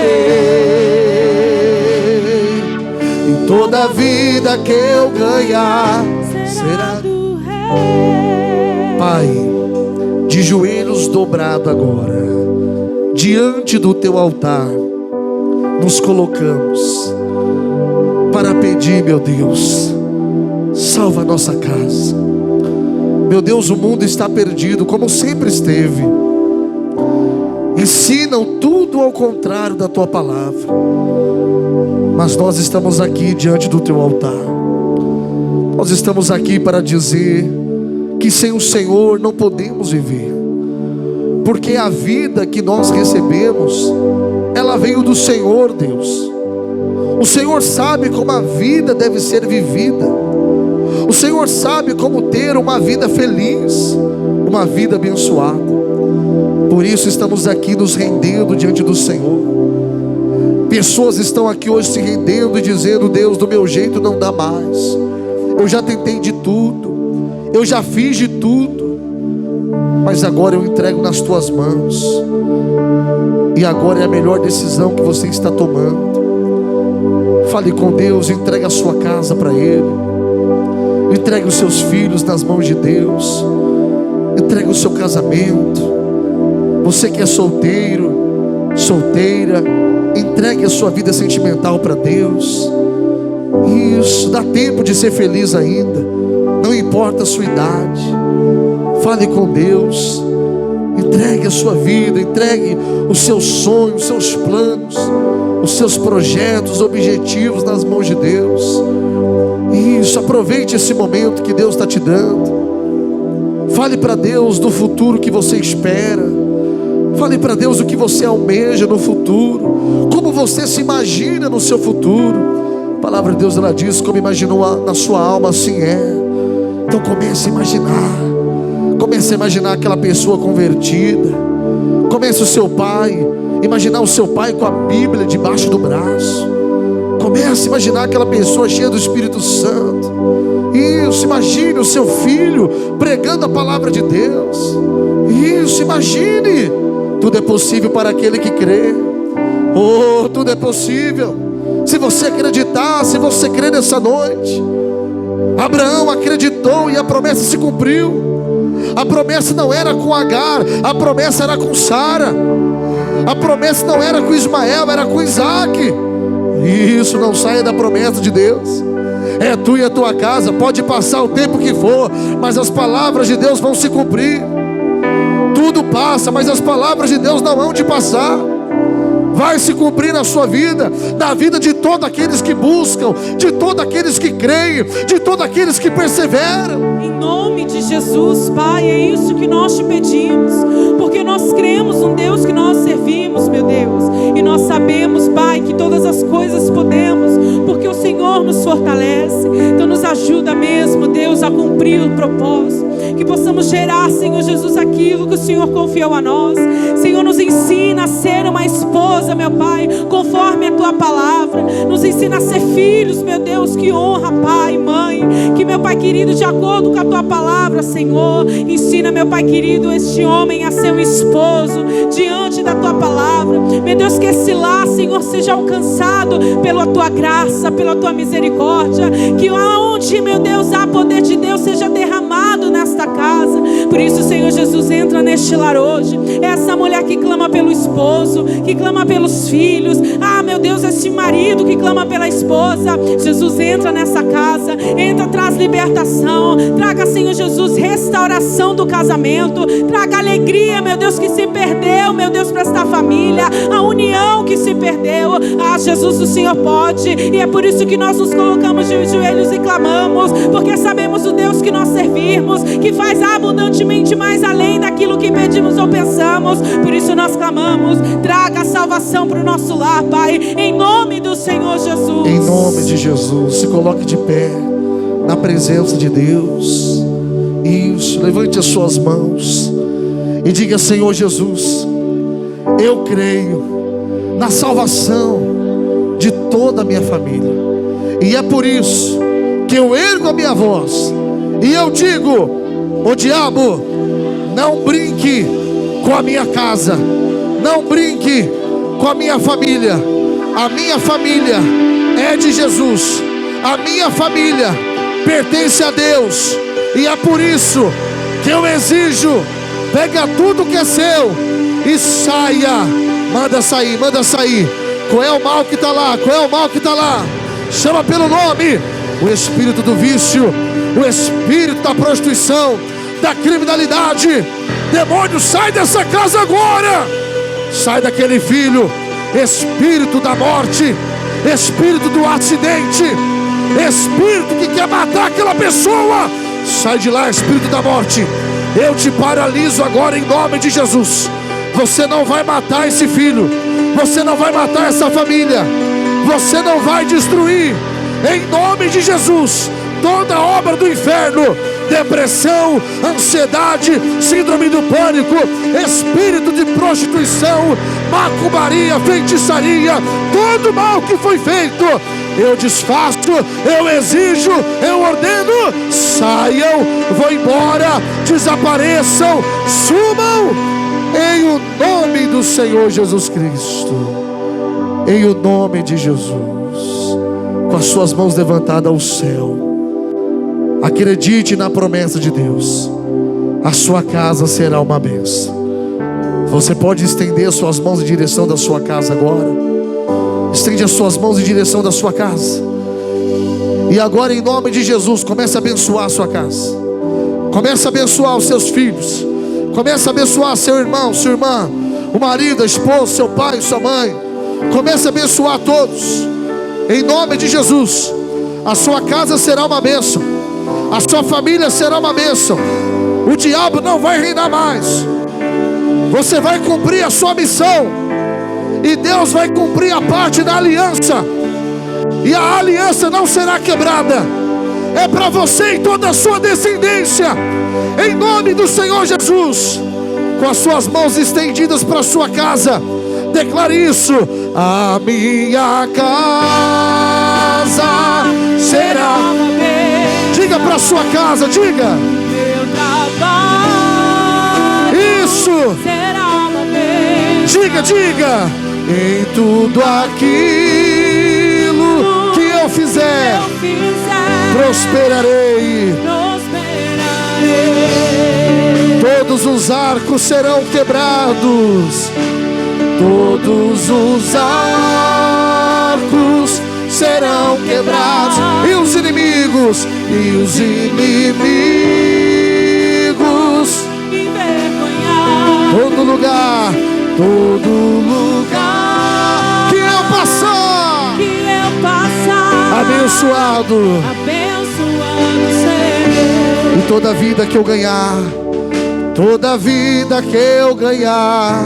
E toda vida que eu ganhar será do Rei. Pai, de joelhos dobrados agora, diante do teu altar, nos colocamos para pedir, meu Deus, salva a nossa casa. Meu Deus, o mundo está perdido, como sempre esteve. Ensinam tudo ao contrário da tua palavra. Mas nós estamos aqui diante do teu altar. Nós estamos aqui para dizer que sem o Senhor não podemos viver. Porque a vida que nós recebemos, ela veio do Senhor, Deus. O Senhor sabe como a vida deve ser vivida. O Senhor sabe como ter uma vida feliz, uma vida abençoada. Por isso estamos aqui nos rendendo diante do Senhor. Pessoas estão aqui hoje se rendendo e dizendo: Deus, do meu jeito não dá mais. Eu já tentei de tudo, eu já fiz de tudo, mas agora eu entrego nas tuas mãos. E agora é a melhor decisão que você está tomando. Fale com Deus, entregue a sua casa para Ele. Entregue os seus filhos nas mãos de Deus. Entregue o seu casamento. Você que é solteiro, solteira, entregue a sua vida sentimental para Deus. Isso, dá tempo de ser feliz ainda. Não importa a sua idade. Fale com Deus. Entregue a sua vida, entregue os seus sonhos, os seus planos, os seus projetos, objetivos nas mãos de Deus. Isso, aproveite esse momento que Deus está te dando. Fale para Deus do futuro que você espera. Fale para Deus o que você almeja no futuro, como você se imagina no seu futuro. A palavra de Deus, ela diz: como imaginou na sua alma, assim é. Então comece a imaginar. Comece a imaginar aquela pessoa convertida. Comece o seu pai, imaginar o seu pai com a Bíblia debaixo do braço. Comece a imaginar aquela pessoa cheia do Espírito Santo. Isso, imagine o seu filho pregando a palavra de Deus. Isso, imagine. Tudo é possível para aquele que crê. Oh, tudo é possível. Se você acreditar, se você crer nessa noite. Abraão acreditou e a promessa se cumpriu. A promessa não era com Agar, a promessa era com Sara. A promessa não era com Ismael, era com Isaac. Isso, não saia da promessa de Deus. É tu e a tua casa, pode passar o tempo que for, mas as palavras de Deus vão se cumprir. Tudo passa, mas as palavras de Deus não hão de passar. Vai se cumprir na sua vida, na vida de todos aqueles que buscam, de todos aqueles que creem, de todos aqueles que perseveram. Em nome de Jesus, Pai, é isso que nós te pedimos, porque nós cremos no Deus que nós servimos, meu Deus, e nós sabemos, Pai, que todas as coisas podemos, porque o Senhor nos fortalece. Então nos ajuda mesmo, Deus, a cumprir o propósito, que possamos gerar, Senhor Jesus, aquilo que o Senhor confiou a nós. Senhor, nos ensina a ser uma esposa, meu Pai, conforme a tua palavra. Nos ensina a ser filhos, meu Deus, que honra pai e mãe. Que, meu Pai querido, de acordo com a tua palavra, Senhor, ensina, meu Pai querido, este homem a ser um esposo diante da tua palavra. Meu Deus, que esse lar, Senhor, seja alcançado pela tua graça, pela tua misericórdia. Que aonde, meu Deus, há poder de Deus seja derramado nesta casa. Por isso, Senhor Jesus, entra neste lar hoje. Essa mulher que clama pelo esposo, que clama pelos filhos. Ah, meu Deus, esse marido que clama pela esposa. Jesus, entra nessa casa, entra, traz libertação. Traga, Senhor Jesus, restauração do casamento. Traga alegria, meu Deus, que se perdeu, meu Deus, para esta família. A união que se perdeu. Ah, Jesus, o Senhor pode. E é por isso que nós nos colocamos de joelhos e clamamos, porque sabemos o Deus que nós servimos, que faz abundantemente mais além daquilo que pedimos ou pensamos. Por isso nós clamamos, traga a salvação para o nosso lar, Pai, em nome do Senhor Jesus. Em nome de Jesus, se coloque de pé na presença de Deus. Isso, levante as suas mãos e diga: Senhor Jesus, eu creio na salvação de toda a minha família, e é por isso que eu ergo a minha voz e eu digo: ô diabo, não brinque com a minha casa, não brinque com a minha família. A minha família é de Jesus, a minha família pertence a Deus, e é por isso que eu exijo: pega tudo que é seu e saia. Manda sair, manda sair. Qual é o mal que está lá? Qual é o mal que está lá? Chama pelo nome: o espírito do vício, o espírito da prostituição, da criminalidade. Demônio, sai dessa casa agora. Sai daquele filho. Espírito da morte, espírito do acidente, espírito que quer matar aquela pessoa, sai de lá, espírito da morte. Eu te paraliso agora em nome de Jesus. Você não vai matar esse filho, você não vai matar essa família, você não vai destruir, em nome de Jesus, toda obra do inferno. Depressão, ansiedade, síndrome do pânico, espírito de prostituição, macumbaria, feitiçaria, todo mal que foi feito, eu desfaço, eu exijo, eu ordeno: saiam, vão embora, desapareçam, sumam, em o nome do Senhor Jesus Cristo. Em o nome de Jesus, com as suas mãos levantadas ao céu, acredite na promessa de Deus. A sua casa será uma bênção. Você pode estender suas mãos em direção da sua casa agora. Estende as suas mãos em direção da sua casa. E agora, em nome de Jesus, comece a abençoar a sua casa. Comece a abençoar os seus filhos. Comece a abençoar seu irmão, sua irmã, o marido, a esposa, seu pai, sua mãe. Comece a abençoar todos. Em nome de Jesus, a sua casa será uma bênção. A sua família será uma bênção. O diabo não vai reinar mais. Você vai cumprir a sua missão, e Deus vai cumprir a parte da aliança, e a aliança não será quebrada. É para você e toda a sua descendência, em nome do Senhor Jesus. Com as suas mãos estendidas para a sua casa, declare isso: a minha casa será uma bênção. Diga para a sua casa, diga: meu trabalho, isso, será uma bênção. Diga, diga: em tudo aquilo que eu fizer, prosperarei. Todos os arcos serão quebrados. Todos os arcos serão quebrados. E os inimigos, envergonhar. todo lugar que eu passar, abençoado serei. E toda vida que eu ganhar,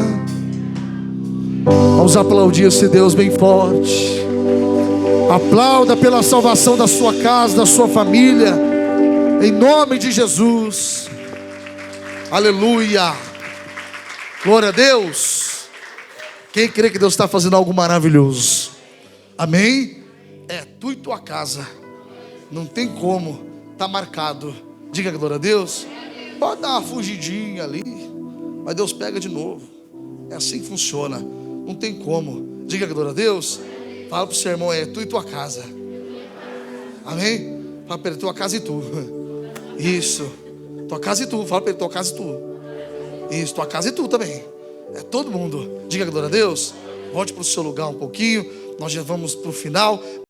vamos aplaudir esse Deus bem forte. Aplauda pela salvação da sua casa, da sua família, em nome de Jesus. Aleluia. Glória a Deus. Quem crê que Deus está fazendo algo maravilhoso? Amém? É tu e tua casa. Não tem como, está marcado. Diga glória a Deus. Pode dar uma fugidinha ali, mas Deus pega de novo. É assim que funciona. Não tem como. Diga glória a Deus. Fala para o seu irmão, é tu e tua casa. Amém? Fala para ele, tua casa e tu. Isso. Tua casa e tu. Fala para ele, tua casa e tu. Isso, tua casa e tu também. É todo mundo. Diga glória a Deus. Volte para o seu lugar um pouquinho. Nós já vamos para o final.